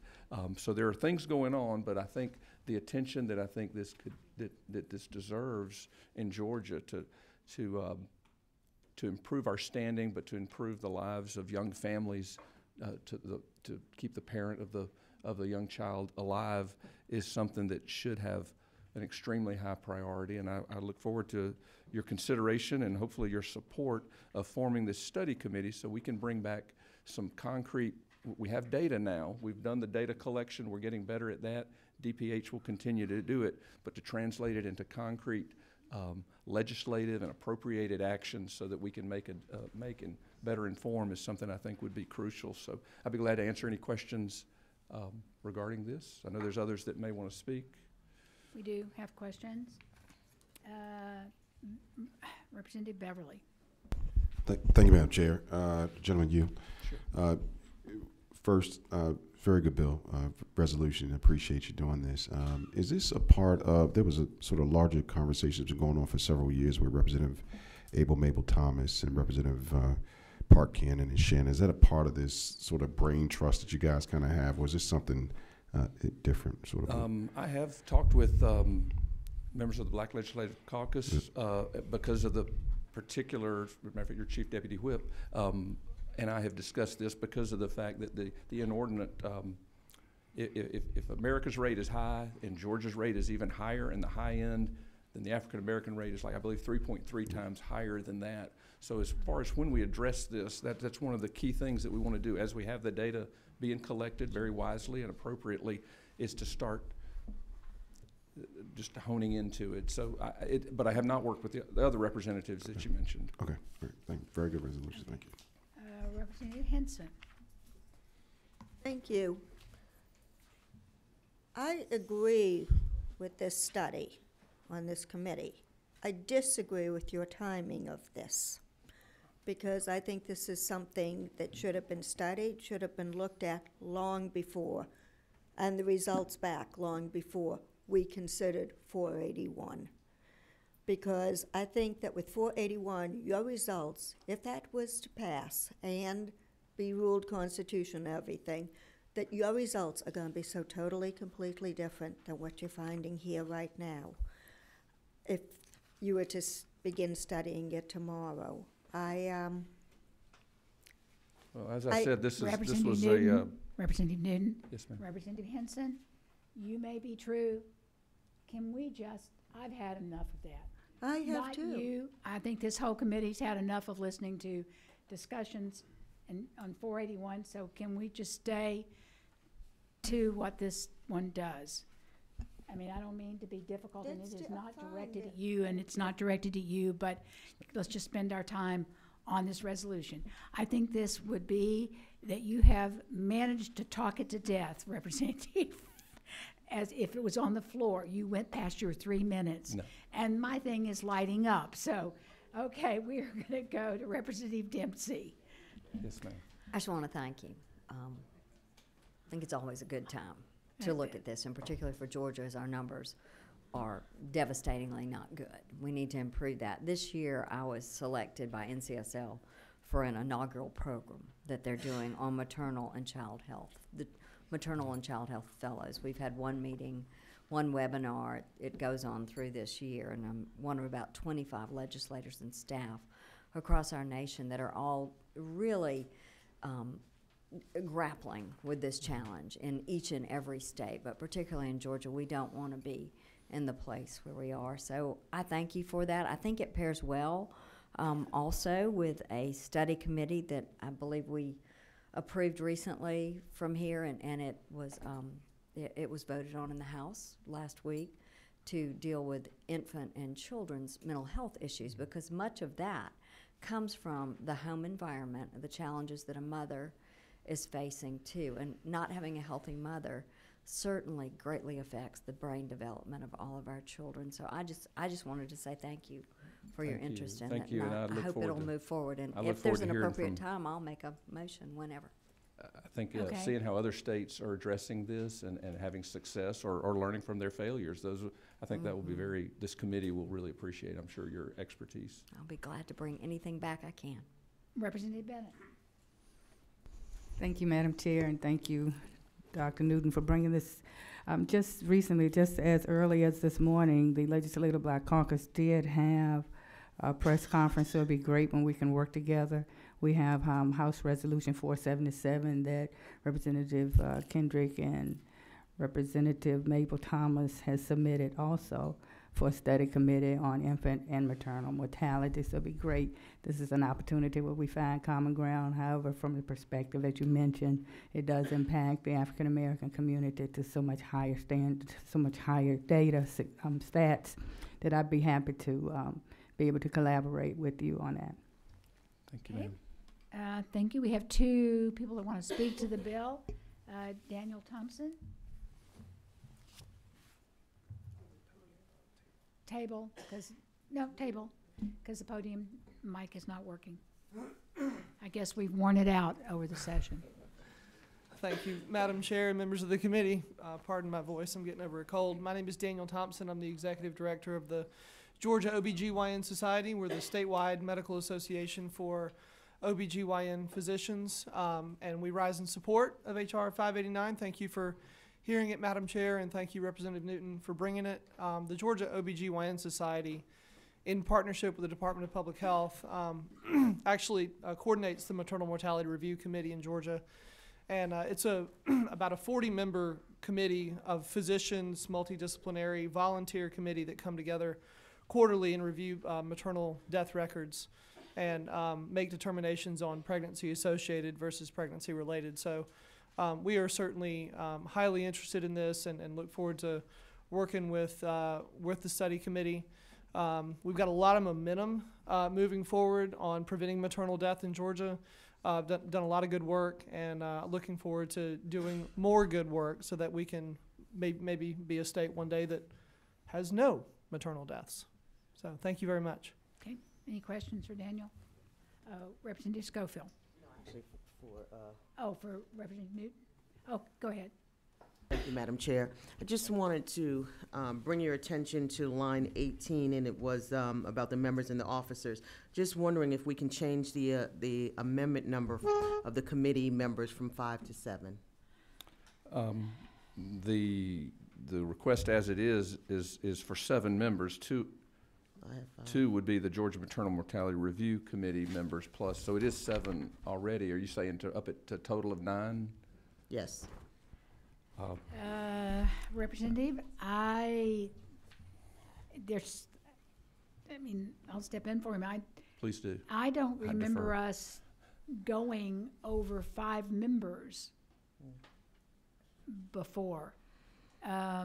So there are things going on, but I think the attention that I think this this deserves in Georgia to improve our standing, but to improve the lives of young families, to keep the parent of the young child alive, is something that should have an extremely high priority. And I look forward to your consideration and hopefully your support of forming this study committee so we can bring back some concrete. We have data now. We've done the data collection. We're getting better at that. DPH will continue to do it, but to translate it into concrete legislative and appropriated actions so that we can make and better inform is something I think would be crucial. So I'd be glad to answer any questions regarding this. I know there's others that may want to speak. We do have questions. Representative Beverly. Thank you, Madam Chair. Gentleman, you. Sure. First, very good bill, resolution. I appreciate you doing this. Is this a part of, there was a sort of larger conversation that's been going on for several years with Representative Abel Mabel Thomas and Representative Park Cannon and Shannon. Is that a part of this sort of brain trust that you guys kind of have, or is this something different, sort of? I have talked with members of the Black Legislative Caucus because of the particular, matter of fact, your Chief Deputy Whip, and I have discussed this because of the fact that the inordinate, if America's rate is high and Georgia's rate is even higher in the high end, then the African American rate is, like, I believe 3.3 times higher than that. So as far as when we address this, that's one of the key things that we want to do as we have the data being collected very wisely and appropriately, is to start just honing into it. So, but I have not worked with the other representatives that you mentioned. Okay, great. Thank you. Very good resolution. Thank you. Representative Henson. Thank you. I agree with this study on this committee. I disagree with your timing of this, because I think this is something that should have been studied, should have been looked at long before, and the results back long before we considered 481. Because I think that with 481, your results, if that was to pass and be ruled constitutional and everything, that your results are going to be so totally, completely different than what you're finding here right now. If you were to begin studying it tomorrow, Well, as I said, this was Representative Newton. Yes, ma'am. Representative Henson, you may be true. Can we just, I've had enough of that. I have Not too. you. I think this whole committee's had enough of listening to discussions on 481, so can we just stay to what this one does? I mean, I don't mean to be difficult, and it is not directed at you, and it's not directed at you, but let's just spend our time on this resolution. I think this would be that you have managed to talk it to death, Representative. As if it was on the floor. You went past your 3 minutes. No. And my thing is lighting up. So, okay, we're going to go to Representative Dempsey. Yes, ma'am. I just want to thank you. I think it's always a good time to look at this, and particularly for Georgia, as our numbers are devastatingly not good. We need to improve that. This year, I was selected by NCSL for an inaugural program that they're doing on maternal and child health. The Maternal and Child Health Fellows. We've had one meeting, one webinar. It goes on through this year, and I'm one of about 25 legislators and staff across our nation that are all really grappling with this challenge in each and every state, but particularly in Georgia. We don't want to be in the place where we are. So I thank you for that. I think it pairs well also with a study committee that I believe we approved recently from here, and it was voted on in the House last week to deal with infant and children's mental health issues, because much of that comes from the home environment, the challenges that a mother is facing too, and not having a healthy mother certainly greatly affects the brain development of all of our children. So I just wanted to say thank you for your interest in it. Thank you, and I look hope forward it'll to- move forward. And I look if there's forward an to hearing appropriate from- time, I'll make a motion whenever. I think Okay. seeing how other states are addressing this and having success or learning from their failures, I think that will be this committee will really appreciate, I'm sure, your expertise. I'll be glad to bring anything back I can. Representative Bennett. Thank you, Madam Chair, and thank you, Dr. Newton, for bringing this. Just recently, just as early as this morning, the Legislative Black Caucus did have a press conference, so it'd be great when we can work together. We have House Resolution 477 that Representative Kendrick and Representative Mabel Thomas has submitted also for a study committee on infant and maternal mortality. So it'd be great. This is an opportunity where we find common ground. However, from the perspective that you mentioned, it does impact the African American community to so much higher standards, so much higher data stats, that I'd be happy to be able to collaborate with you on that. Thank you, Okay. ma'am. Thank you. We have two people that want to speak to the bill. Daniel Thompson. Table, because the podium mic is not working. I guess we've worn it out over the session. Thank you, Madam Chair and members of the committee. Pardon my voice, I'm getting over a cold. My name is Daniel Thompson. I'm the Executive Director of the Georgia OBGYN Society. We're the statewide medical association for OBGYN physicians, and we rise in support of HR 589. Thank you for hearing it, Madam Chair, and thank you, Representative Newton, for bringing it. The Georgia OBGYN Society, in partnership with the Department of Public Health, actually coordinates the Maternal Mortality Review Committee in Georgia. And it's about a 40-member committee of physicians, multidisciplinary, volunteer committee that come together quarterly and review maternal death records and make determinations on pregnancy-associated versus pregnancy-related. So we are certainly highly interested in this and look forward to working with the study committee. We've got a lot of momentum moving forward on preventing maternal death in Georgia. Done a lot of good work, and looking forward to doing more good work so that we can maybe be a state one day that has no maternal deaths. So thank you very much. Okay, any questions for Daniel? Representative Schofield. No, actually for for Representative Newton. Oh, go ahead. Thank you, Madam Chair. I just wanted to bring your attention to line 18, and it was about the members and the officers. Just wondering if we can change the amendment number of the committee members from 5 to 7. The request as it is for 7 members. Two would be the Georgia Maternal Mortality Review Committee members plus. So it is 7 already. Are you saying up it to a total of 9? Yes. Representative, I'll step in for him. Please do. I don't I remember defer. us going over 5 members before. I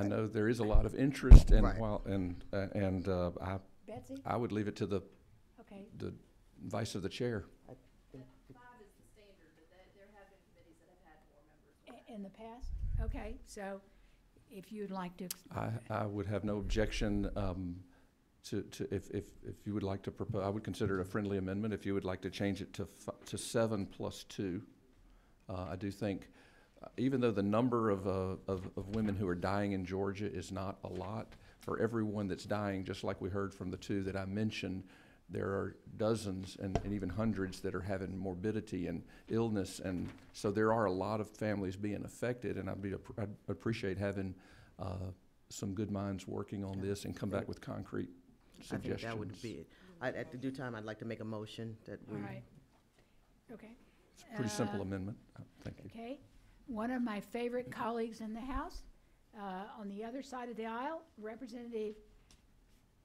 know there is a lot of interest, and Right. Betsy? I would leave it to the Okay. vice of the chair. 5 is the standard, but there have been committees that have had more members. In the past? Okay, so if you'd like to. I would have no objection if you would like to propose. I would consider it a friendly amendment if you would like to change it to 7 plus 2. I do think, even though the number of women who are dying in Georgia is not a lot, for everyone that's dying, just like we heard from the 2 that I mentioned, there are dozens and even hundreds that are having morbidity and illness, and so there are a lot of families being affected, and I'd appreciate having some good minds working on this and come back with concrete suggestions. I think that would be it. At the due time, I'd like to make a motion that we. All right. Okay. It's a pretty simple amendment. Thank you. Okay. One of my favorite colleagues in the House, on the other side of the aisle, Representative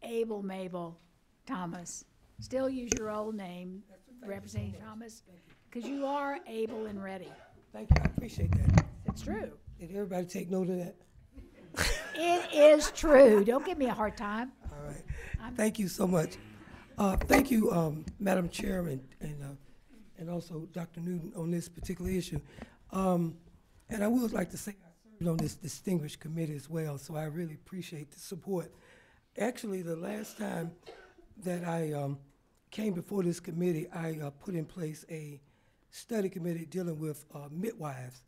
Able Mabel Thomas. Still use your old name, Representative Thomas, because you are able and ready. Thank you, I appreciate that. It's true. Did everybody take note of that? It is true. Don't give me a hard time. All right. Thank you so much. Thank you, Madam Chairman, and also Dr. Newton on this particular issue. And I would like to say I served on this distinguished committee as well, so I really appreciate the support. Actually, the last time that I came before this committee, I put in place a study committee dealing with midwives.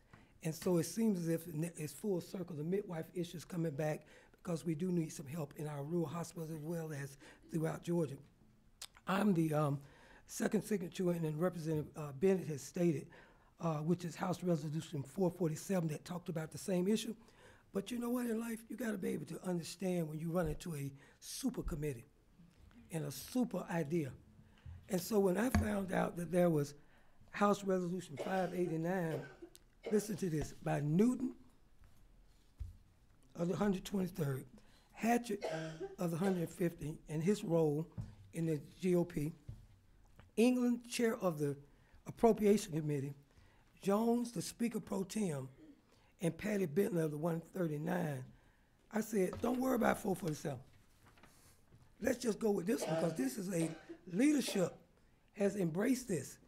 And so it seems as if it's full circle. The midwife issue is coming back because we do need some help in our rural hospitals as well as throughout Georgia. I'm the second signature, and then Representative Bennett has stated, which is House Resolution 447 that talked about the same issue. But you know what, in life, you got to be able to understand when you run into a super committee and a super idea. And so when I found out that there was House Resolution 589, listen to this, by Newton of the 123rd, Hatchett of the 150th, and his role in the GOP, England, chair of the Appropriation Committee, Jones, the Speaker Pro Tem, and Patty Bentley of the 139. I said, don't worry about 447. Let's just go with this one, because this is a leadership has embraced this.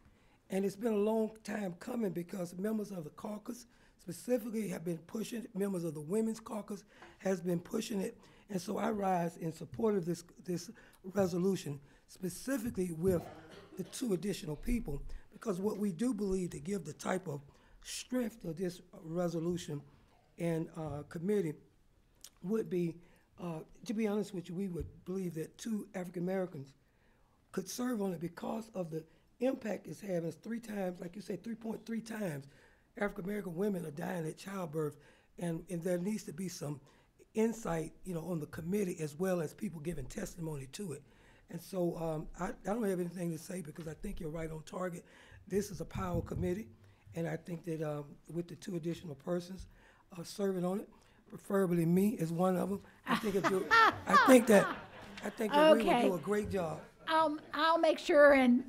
And it's been a long time coming because members of the caucus specifically have been pushing it. Members of the Women's Caucus has been pushing it. And so I rise in support of this resolution, specifically with the 2 additional people, because what we do believe to give the type of strength to this resolution and committee would be To be honest with you, we would believe that 2 African Americans could serve on it because of the impact it's having. It's 3 times, like you said, 3.3 times African American women are dying at childbirth, and there needs to be some insight, on the committee as well as people giving testimony to it. And so I don't have anything to say because I think you're right on target. This is a power committee, and I think that with the 2 additional persons serving on it, preferably me as one of them, I think that we will do a great job. I'll make sure and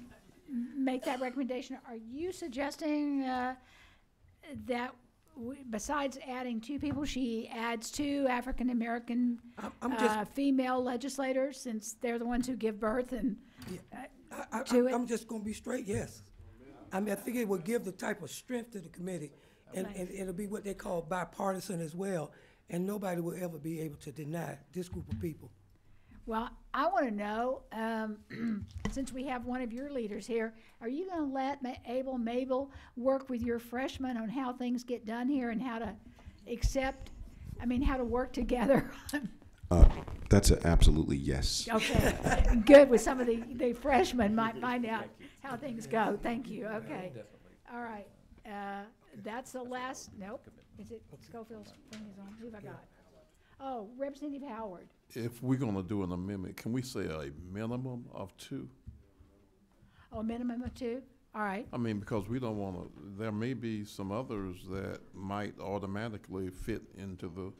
make that recommendation. Are you suggesting that besides adding 2 people, she adds 2 African American female legislators, since they're the ones who give birth and to it? I'm just going to be straight. Yes, I mean I think it will give the type of strength to the committee, and it'll be what they call bipartisan as well. And nobody will ever be able to deny this group of people. Well, I want to know, since we have one of your leaders here, are you going to let Mabel work with your freshmen on how things get done here and how to how to work together? That's an absolutely yes. Okay, good. With some of the freshmen might find out how things go. Thank you. Okay. All right. That's the last. Nope. Is it Schofield's thing is on? Who have I got? Oh, Representative Howard. If we're going to do an amendment, can we say a minimum of 2? Oh, a minimum of 2? All right. I mean, because we don't want to, there may be some others that might automatically fit into the,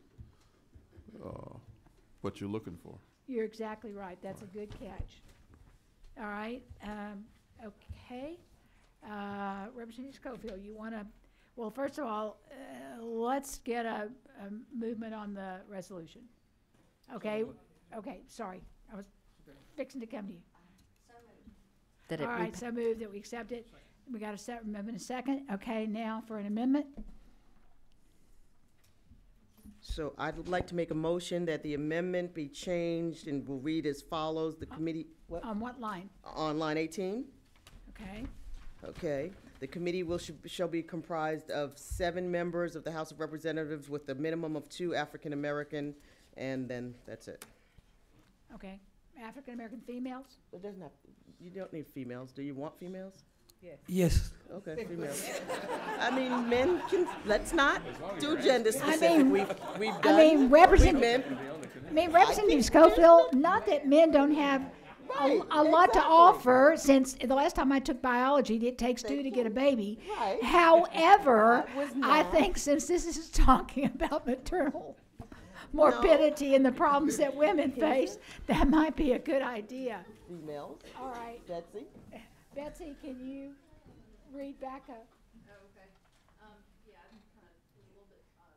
what you're looking for. You're exactly right. That's a good catch. All right. Okay. Representative Schofield, you want to, well, first of all, let's get a movement on the resolution. Okay. Okay. Sorry. I was fixing to come to you. All right. So moved that we accept it. We got a set amendment in a second. Okay. Now for an amendment. So I'd like to make a motion that the amendment be changed and will read as follows. The committee. On what line? On line 18. Okay. Okay. The committee shall be comprised of 7 members of the House of Representatives with a minimum of 2 African American, and then that's it. Okay. African American females? It doesn't have, you don't need females. Do you want females? Yes. Yes. Okay, females. I mean, men can, let's not do gender specific. We've done. Representative Schofield, not that men don't have a lot to offer, since the last time I took biology, it takes 2 to get a baby. Right. However, I think since this is talking about maternal morbidity and the problems that women face, that might be a good idea. Females. All right. Betsy? Betsy, can you read back up? Okay. Yeah, I'm kind of a little bit, but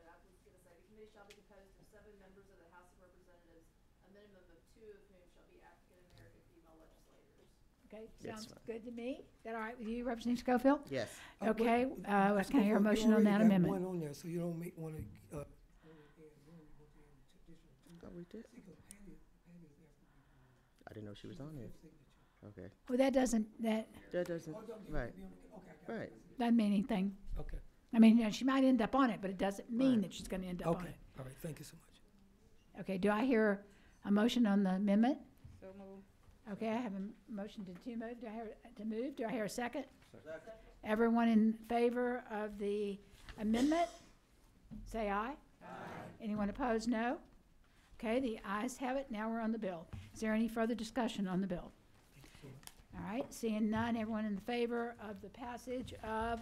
I was going to say, the committee shall be composed of 7 members of the House of Representatives, a minimum of 2 of whom shall be African-American female legislators. Okay, sounds good to me. Is that all right with you, Representative Schofield? Yes. Okay, can I hear a motion on that amendment? One on there, so you don't make one. We did. I didn't know she was on here. Okay. Well, that doesn't, right. Right. Doesn't mean anything. Okay. I mean, she might end up on it, but it doesn't mean that she's going to end up on Okay. it. All right. Thank you so much. Okay, do I hear a motion on the amendment? So moved. Okay, I have a motion to move. Do I hear to move? Do I hear a second? Second. Everyone in favor of the amendment, say aye. Aye. Anyone opposed, no? Okay, the ayes have it. Now we're on the bill. Is there any further discussion on the bill? All right, seeing none, everyone in favor of the passage of,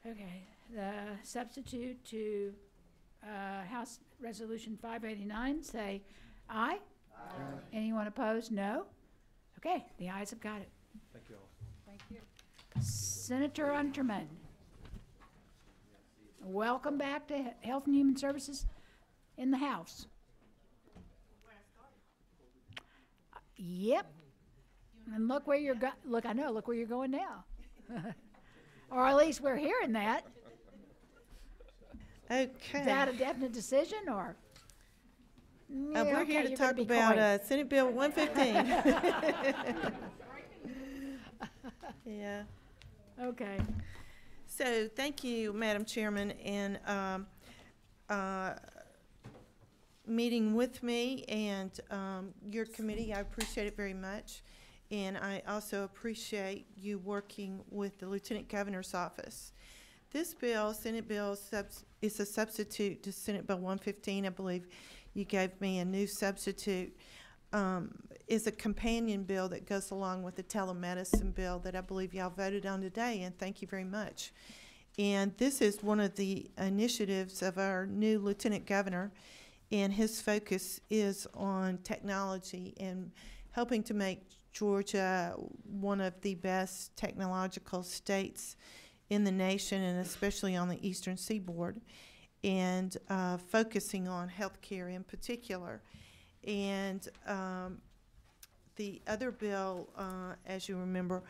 okay, the substitute to House Resolution 589, say aye. Aye. Anyone opposed? No? Okay, the ayes have got it. Thank you all. Thank you. Senator Unterman, welcome back to Health and Human Services in the House. Yep. And look where you're look, I know, look where you're going now. Or at least we're hearing that. Okay. Is that a definite decision, or? Yeah, we're okay, here to you're gonna talk be about coy. Senate Bill 115. Yeah. Okay. So thank you, Madam Chairman. And meeting with me and your committee. I appreciate it very much. And I also appreciate you working with the Lieutenant Governor's office. This bill, Senate bill, is a substitute to Senate Bill 115. I believe you gave me a new substitute. Is a companion bill that goes along with the telemedicine bill that I believe y'all voted on today, and thank you very much. And this is one of the initiatives of our new Lieutenant Governor, and his focus is on technology and helping to make Georgia one of the best technological states in the nation, and especially on the eastern seaboard, and focusing on healthcare in particular. And the other bill, as you remember,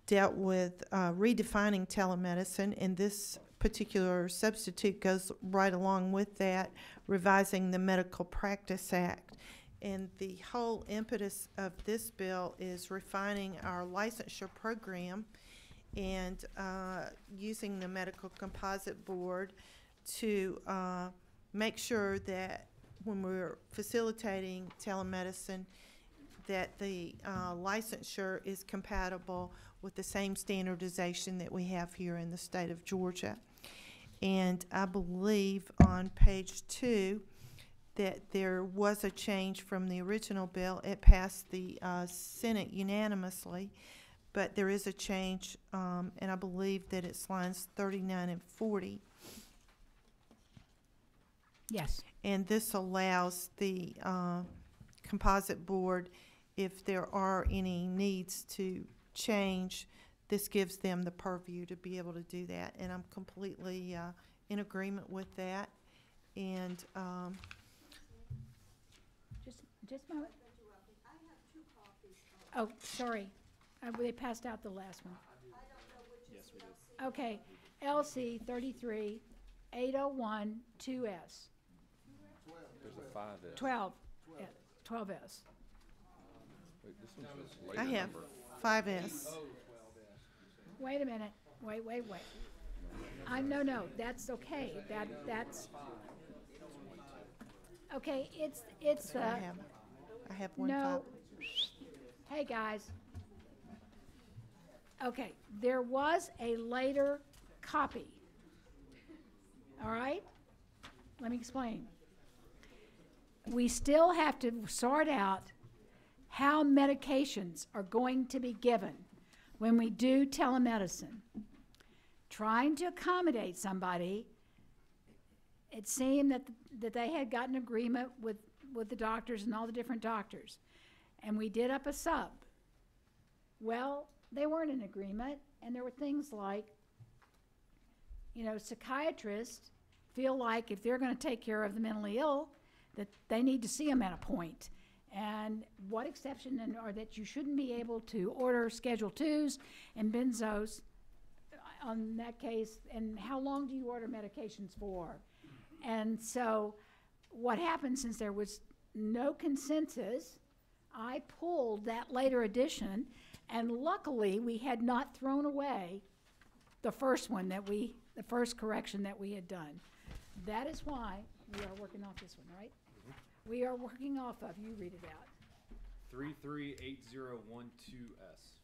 dealt with redefining telemedicine, and this particular substitute goes right along with that, revising the Medical Practice Act. And the whole impetus of this bill is refining our licensure program and using the Medical Composite Board to make sure that when we're facilitating telemedicine, that the licensure is compatible with the same standardization that we have here in the state of Georgia. And I believe on page 2 that there was a change from the original bill. It passed the Senate unanimously, but there is a change, and I believe that it's lines 39 and 40. Yes. And this allows the composite board, if there are any needs to change, this gives them the purview to be able to do that. And I'm completely in agreement with that. And just a moment. Oh, sorry. They passed out the last one. Okay, LC 33 801 2S. There's a 5S. 12. Yeah, 12S. Wait, this one says I later have number. 5S. Wait a minute. Wait. No, that's okay. That's okay. It's I have one. no. Hey guys. Okay, there was a later copy. All right? Let me explain. We still have to sort out how medications are going to be given when we do telemedicine. Trying to accommodate somebody, it seemed that they had gotten agreement with the doctors and all the different doctors. And we did up a sub. Well, they weren't in agreement, and there were things like, psychiatrists feel like if they're going to take care of the mentally ill, that they need to see them at a point. And what exception are that you shouldn't be able to order Schedule 2s and benzos on that case, and how long do you order medications for? And so what happened, since there was no consensus, I pulled that later edition, and luckily we had not thrown away the first one the first correction that we had done. That is why we are working off this one, right? We are working off of, you read it out. 338012S.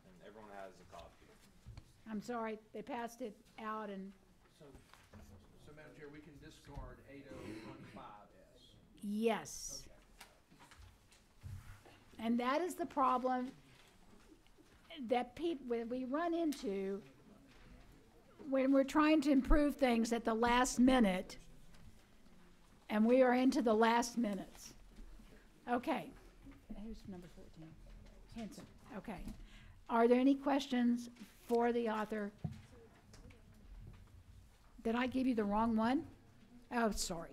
And everyone has a copy. I'm sorry, they passed it out and. So Madam Chair, we can discard 8015S. Yes. Okay. And that is the problem that we run into when we're trying to improve things at the last minute, and we are into the last minutes. Okay. Who's number 14? Henson. Okay. Are there any questions for the author? Did I give you the wrong one? Oh, sorry.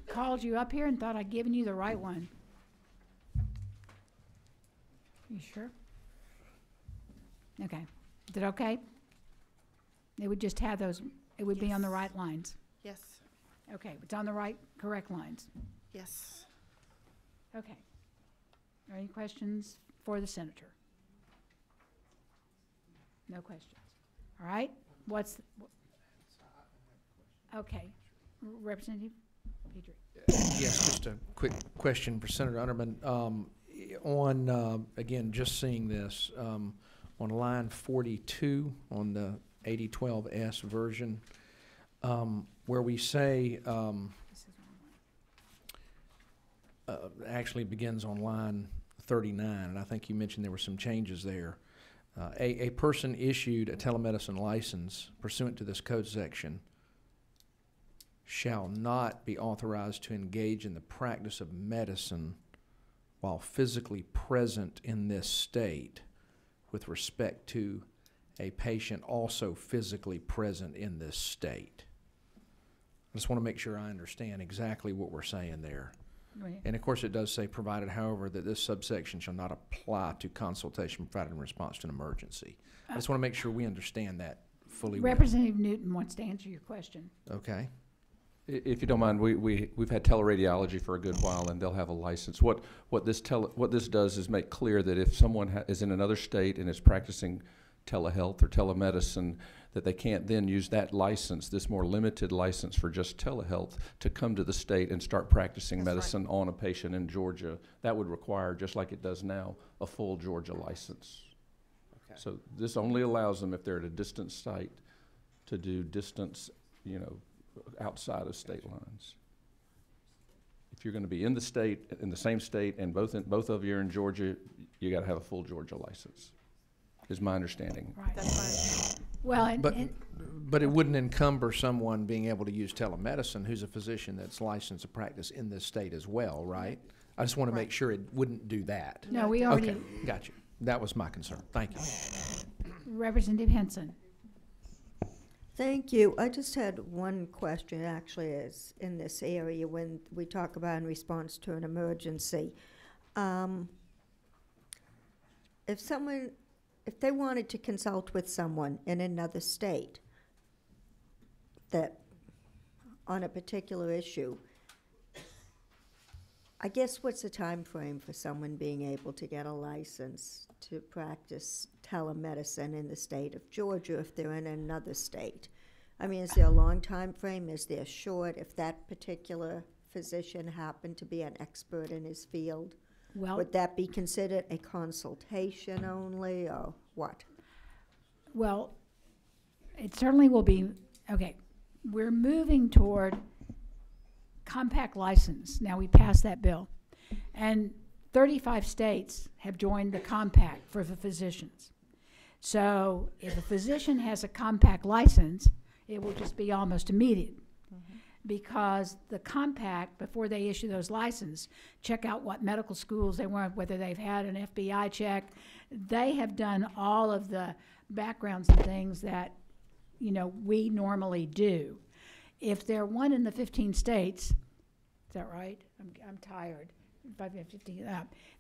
Called you up here and thought I'd given you the right one. You sure? Okay. Is it okay? It would just have those, it would be on the right lines. Yes. Okay, it's on the right, correct lines. Yes. Okay. Are any questions for the senator? No questions. All right? What's, okay, Representative Petrie. Yes, just a quick question for Senator Underman. On, again, just seeing this, on line 42 on the 8012S version, where we say, actually begins on line 39, and I think you mentioned there were some changes there. A person issued a telemedicine license pursuant to this code section shall not be authorized to engage in the practice of medicine while physically present in this state with respect to a patient also physically present in this state. I just want to make sure I understand exactly what we're saying there. Right. And of course it does say, provided, however, that this subsection shall not apply to consultation provided in response to an emergency. I just want to make sure we understand that fully well. Representative Newton wants to answer your question. Okay. If you don't mind, we've had teleradiology for a good while, and they'll have a license. What this does is make clear that if someone is in another state and is practicing telehealth or telemedicine, that they can't then use that license, this more limited license for just telehealth, to come to the state and start practicing medicine on a patient in Georgia. That would require, just like it does now, a full Georgia license. Okay. So this only allows them, if they're at a distant site, to do distance, outside of state lines. If you're going to be in the state, in the same state, and both of you are in Georgia, you got to have a full Georgia license, is my understanding. Right. That's fine. Well, But it wouldn't encumber someone being able to use telemedicine who's a physician that's licensed to practice in this state as well, right? I just want to make sure it wouldn't do that. No, we already. Okay, got you. That was my concern. Thank you. Representative Henson. Thank you. I just had one question, actually, is in this area when we talk about in response to an emergency. If they wanted to consult with someone in another state that on a particular issue, I guess what's the time frame for someone being able to get a license to practice telemedicine in the state of Georgia if they're in another state? I mean, is there a long time frame? Is there short if that particular physician happened to be an expert in his field? Well, would that be considered a consultation only, or what? Well, it certainly will be. Okay, we're moving toward compact license. Now, we passed that bill, and 35 states have joined the compact for the physicians. So if a physician has a compact license, it will just be almost immediate. Because the compact, before they issue those licenses, check out what medical schools they went, whether they've had an FBI check. They have done all of the backgrounds and things that, we normally do. If they're one in the 15 states, is that right? I'm tired. 15,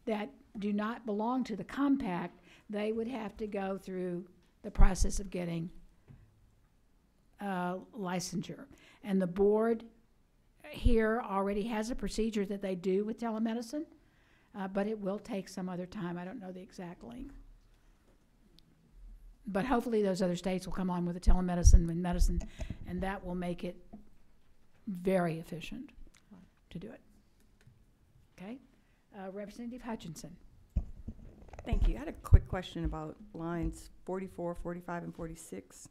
that do not belong to the compact, they would have to go through the process of getting licensure. And the board here already has a procedure that they do with telemedicine, but it will take some other time. I don't know the exact length. But hopefully those other states will come on with the telemedicine and medicine, and that will make it very efficient to do it. Okay? Representative Hutchinson. Thank you. I had a quick question about lines 44, 45, and 46.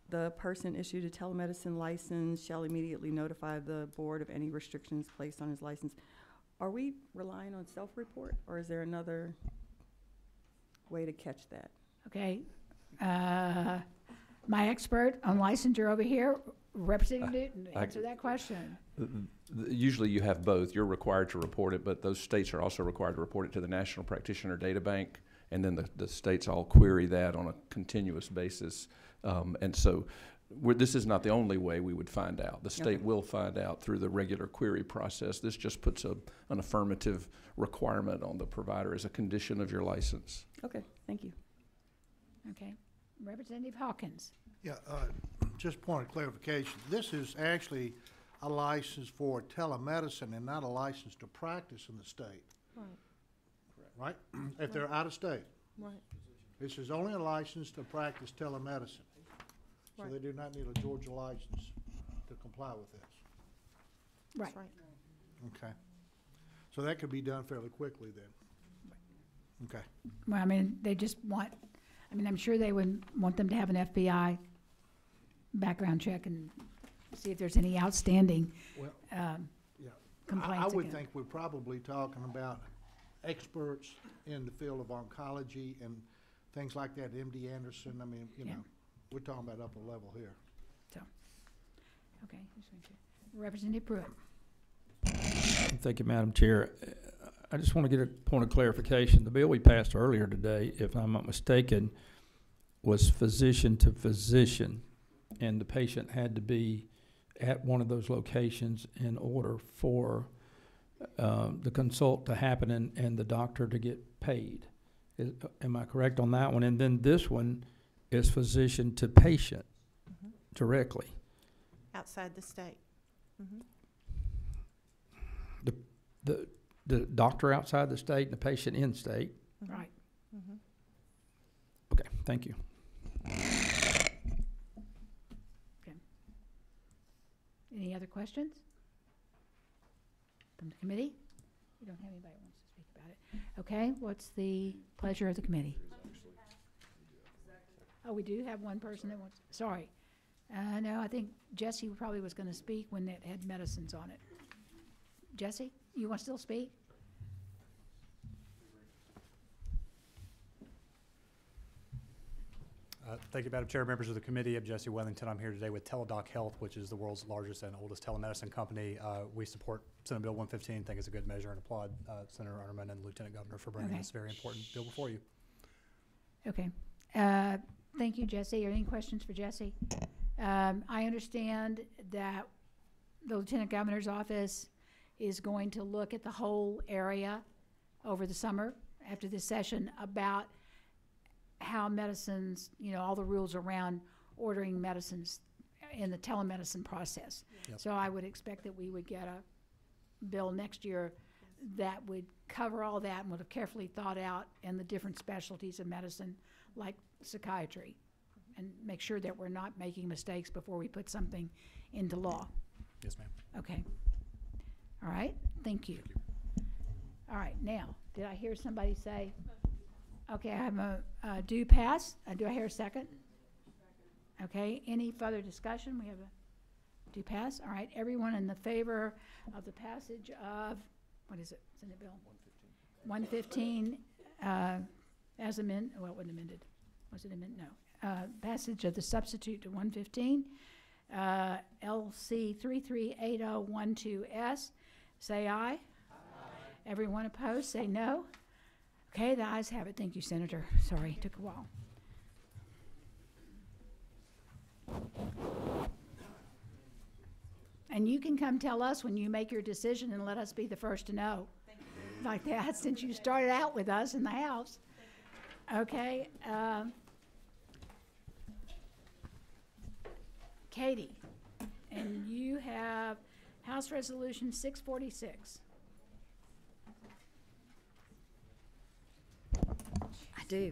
The person issued a telemedicine license shall immediately notify the board of any restrictions placed on his license. Are we relying on self-report, or is there another way to catch that? Okay. My expert on licensure over here, Representative Newton, answer that question. Usually you have both. You're required to report it, but those states are also required to report it to the National Practitioner Data Bank, and then the states all query that on a continuous basis. And so this is not the only way we would find out. The state will find out through the regular query process. This just puts an affirmative requirement on the provider as a condition of your license. Okay, thank you. Okay. Representative Hawkins. Yeah, just point of clarification. This is actually a license for telemedicine and not a license to practice in the state. Right? If they're out of state. Right. This is only a license to practice telemedicine. So Right. they do not need a Georgia license to comply with this. Right. Okay. So that could be done fairly quickly then? Okay. Well, I mean, they just want, I mean, I'm sure they would want them to have an FBI background check and see if there's any outstanding Well, yeah. complaints. I would against- think we're probably talking about experts in the field of oncology and things like that, MD Anderson, I mean, you Yeah. know, we're talking about upper level here. So, okay. Representative Pruitt. Thank you, Madam Chair. I just want to get a point of clarification. The bill we passed earlier today, if I'm not mistaken, was physician to physician, and the patient had to be at one of those locations in order for the consult to happen and the doctor to get paid. Am I correct on that one? And then this one is physician to patient directly. Outside the state. The doctor outside the state and the patient in state. Right. Okay, thank you. Okay. Any other questions from the committee? We don't have anybody who wants to speak about it. Okay, what's the pleasure of the committee? Oh, we do have one person that wants, sorry. No, I think Jesse probably was going to speak when it had medicines on it. Jesse, you want to still speak? Thank you, Madam Chair, members of the committee. I'm Jesse Wellington. I'm here today with Teladoc Health, which is the world's largest and oldest telemedicine company. We support Senate Bill 115, think it's a good measure, and applaud Senator Arnerman and the Lieutenant Governor for bringing Okay. this very important bill before you. Okay. Thank you, Jesse. Are there any questions for Jesse? I understand that the Lieutenant Governor's office is going to look at the whole area over the summer after this session about how medicines, you know, all the rules around ordering medicines in the telemedicine process. Yep. So I would expect that we would get a bill next year that would cover all that and would have carefully thought out and the different specialties of medicine like psychiatry, and make sure that we're not making mistakes before we put something into law. Yes, ma'am. Okay. All right, thank you. All right, now, did I hear somebody say? Okay, I have a do pass. Do I hear a second? Okay, any further discussion? We have a do pass. All right, everyone in the favor of the passage of, what is it, Senate Bill? 115, as amended, well, it wasn't amended. Was it amended? No. Passage of the substitute to 115, LC 338012S. Say aye. Aye. Everyone opposed, say no. Okay, the ayes have it. Thank you, Senator. Sorry, took a while. And you can come tell us when you make your decision and let us be the first to know. Like that, since you started out with us in the House. Okay. Katie, and you have House Resolution 646. I do.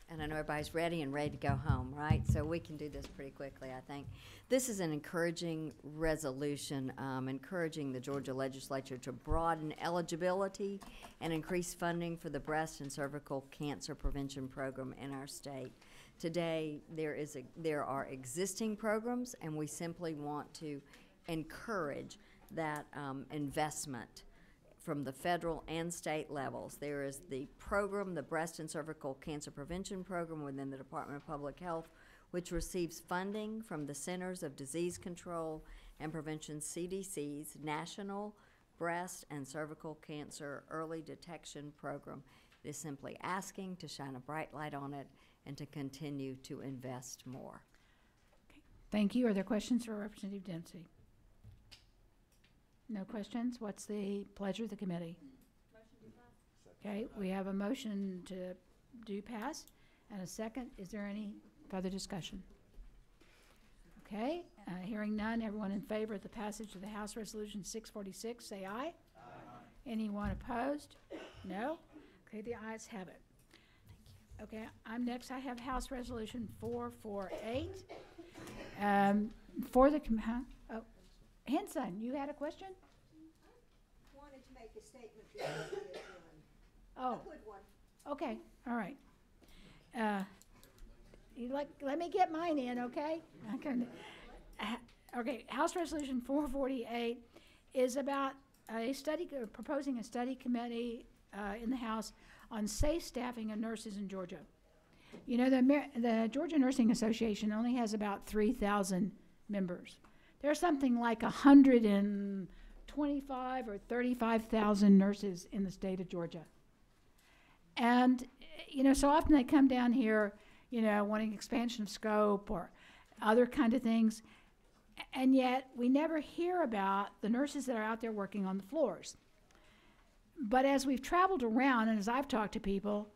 And I know everybody's ready to go home, right? So we can do this pretty quickly, I think. This is an encouraging resolution, encouraging the Georgia legislature to broaden eligibility and increase funding for the breast and cervical cancer prevention program in our state. Today, there are existing programs, and we simply want to encourage that investment from the federal and state levels. There is the program, the Breast and Cervical Cancer Prevention Program within the Department of Public Health, which receives funding from the Centers of Disease Control and Prevention, CDC's National Breast and Cervical Cancer Early Detection Program. It is simply asking to shine a bright light on it and to continue to invest more. Thank you. Are there questions for Representative Dempsey? No questions? What's the pleasure of the committee? Okay, we have a motion to do pass and a second. Is there any further discussion? Okay, hearing none, everyone in favor of the passage of the House Resolution 646, say aye. Aye. Anyone opposed? No? Okay, the ayes have it. Okay, I'm next. I have House Resolution 448. For the, oh, Henson, you had a question? Wanted to make a statement before we adjourn. Oh. A good one. Okay, all right. Let me get mine in, okay? Okay, House Resolution 448 is about a study, proposing a study committee in the House on safe staffing of nurses in Georgia. You know, the Georgia Nursing Association only has about 3,000 members. There's something like 125 or 35,000 nurses in the state of Georgia. And, you know, so often they come down here, you know, wanting expansion of scope or other kind of things, and yet we never hear about the nurses that are out there working on the floors. But as we've traveled around and as I've talked to people,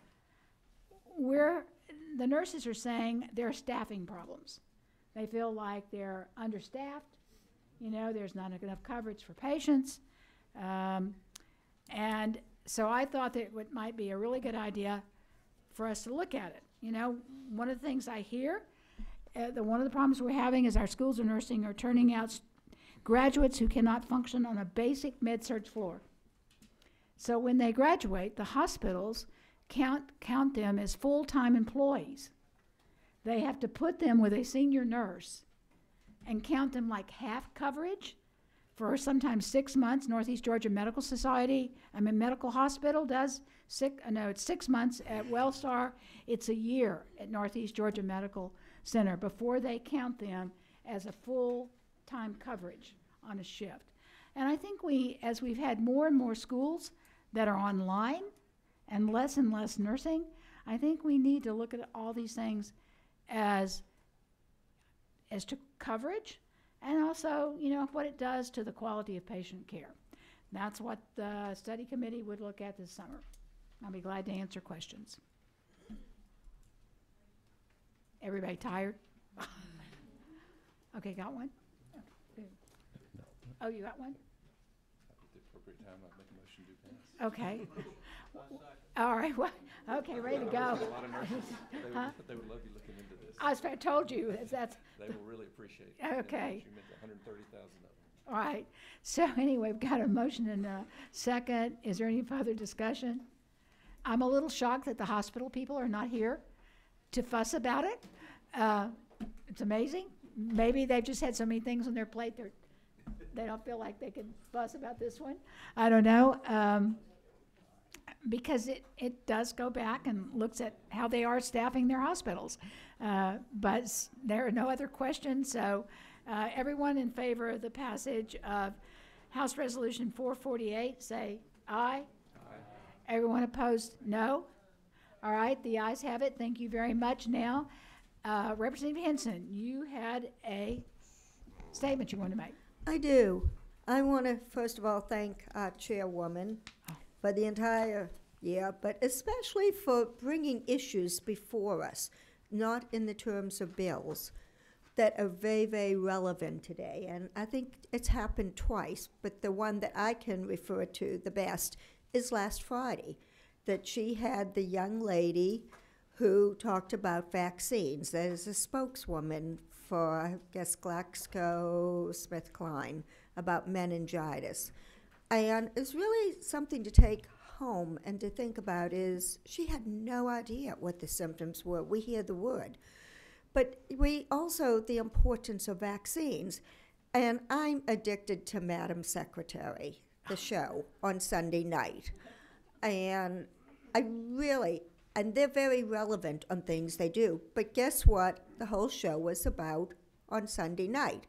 the nurses are saying there are staffing problems. They feel like they're understaffed, you know, there's not enough coverage for patients. And so I thought that it might be a really good idea for us to look at it. You know, one of the things I hear, one of the problems we're having is our schools of nursing are turning out graduates who cannot function on a basic med-surg floor. So when they graduate, the hospitals count them as full-time employees. They have to put them with a senior nurse and count them like half coverage for sometimes 6 months. Northeast Georgia Medical Hospital does it's 6 months at Wellstar. It's a year at Northeast Georgia Medical Center before they count them as a full-time coverage on a shift. And I think as we've had more and more schools that are online and less nursing, I think we need to look at all these things as to coverage and also, you know, what it does to the quality of patient care. That's what the study committee would look at this summer. I'll be glad to answer questions. Everybody tired? Okay, got one? Oh, you got one? At the appropriate time, I'll make a motion to pass. Okay. All right, well, okay, ready to go. A lot of nurses, they would love you looking into this. I told you, that's. They will really appreciate it. Okay. You meant 130,000 of them. All right, so anyway, we've got a motion and a second. Is there any further discussion? I'm a little shocked that the hospital people are not here to fuss about it. It's amazing. Maybe they've just had so many things on their plate, they don't feel like they can fuss about this one. I don't know. Because it does go back and looks at how they are staffing their hospitals. But there are no other questions, so everyone in favor of the passage of House Resolution 448, say aye. Aye. Everyone opposed, no. All right, the ayes have it. Thank you very much. Now, Representative Henson, you had a statement you want to make. I do. I want to, first of all, thank our chairwoman for the entire year, but especially for bringing issues before us, not in the terms of bills, that are very, very relevant today. And I think it's happened twice, but the one that I can refer to the best is last Friday, that she had the young lady who talked about vaccines. There's a spokeswoman for, I guess, GlaxoSmithKline about meningitis. And it's really something to take home and to think about is she had no idea what the symptoms were. We hear the word. But we also, the importance of vaccines. And I'm addicted to Madam Secretary, the show on Sunday night. And and they're very relevant on things they do. But guess what the whole show was about on Sunday night?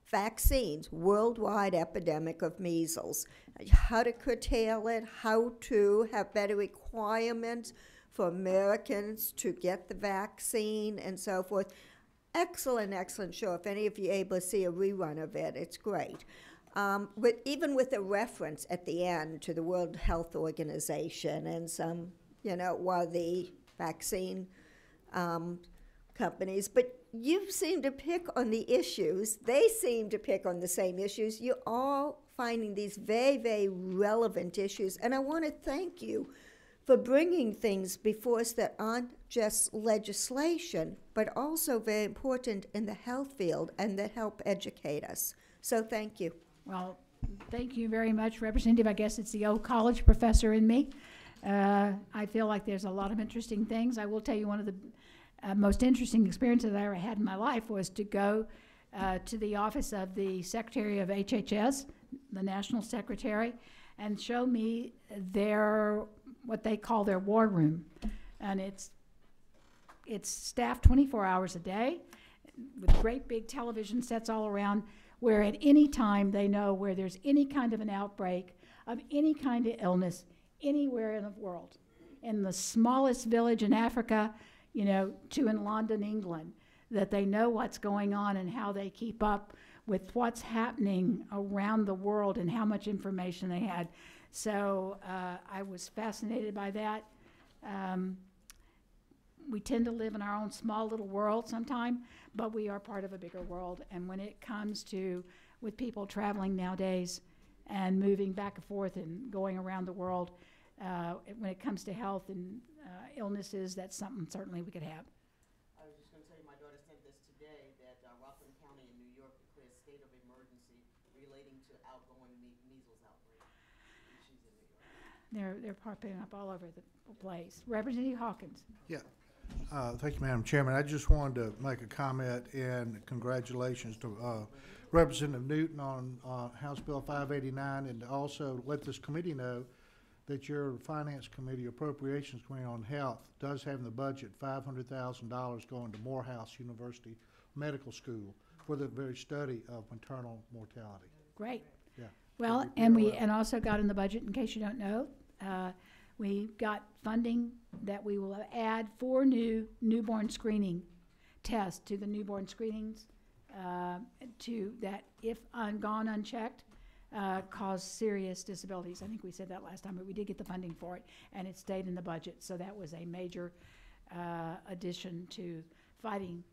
Vaccines, worldwide epidemic of measles, how to curtail it, how to have better requirements for Americans to get the vaccine and so forth. Excellent, excellent show. If any of you are able to see a rerun of it, it's great. But even with a reference at the end to the World Health Organization and some, while the vaccine companies, but you seem to pick on the issues. They seem to pick on the same issues. You're all finding these very, very relevant issues. And I want to thank you for bringing things before us that aren't just legislation, but also very important in the health field and that help educate us. So thank you. Well, thank you very much, Representative. I guess it's the old college professor in me. I feel like there's a lot of interesting things. I will tell you one of the most interesting experiences I ever had in my life was to go to the office of the Secretary of HHS, the National Secretary, and show me their, what they call their war room. And it's staffed 24 hours a day with great big television sets all around, where at any time they know where there's any kind of an outbreak of any kind of illness anywhere in the world. In the smallest village in Africa, you know, to in London, England, that they know what's going on and how they keep up with what's happening around the world and how much information they had. So I was fascinated by that. We tend to live in our own small little world sometime, but we are part of a bigger world. And when it comes to, with people traveling nowadays and moving back and forth and going around the world, when it comes to health and illnesses, that's something certainly we could have. I was just going to tell you, my daughter sent this today, that Rockland County in New York declared state of emergency relating to outgoing measles outbreak. She's in New York. They're popping up all over the place. Representative Hawkins. Yeah. Thank you, Madam Chairman. I just wanted to make a comment and congratulations to Representative Newton on House Bill 589, and to also let this committee know that your Finance Committee, Appropriations Committee on Health does have in the budget $500,000 going to Morehouse University Medical School for the very study of maternal mortality. Great. Yeah. Well, and we also got in the budget, in case you don't know, we got funding that we will add 4 new newborn screening tests to the newborn screenings to that, if gone unchecked, cause serious disabilities. I think we said that last time, but we did get the funding for it, and it stayed in the budget. So that was a major addition to fighting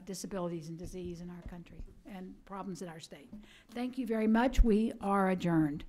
disabilities and disease in our country and problems in our state. Thank you very much. We are adjourned.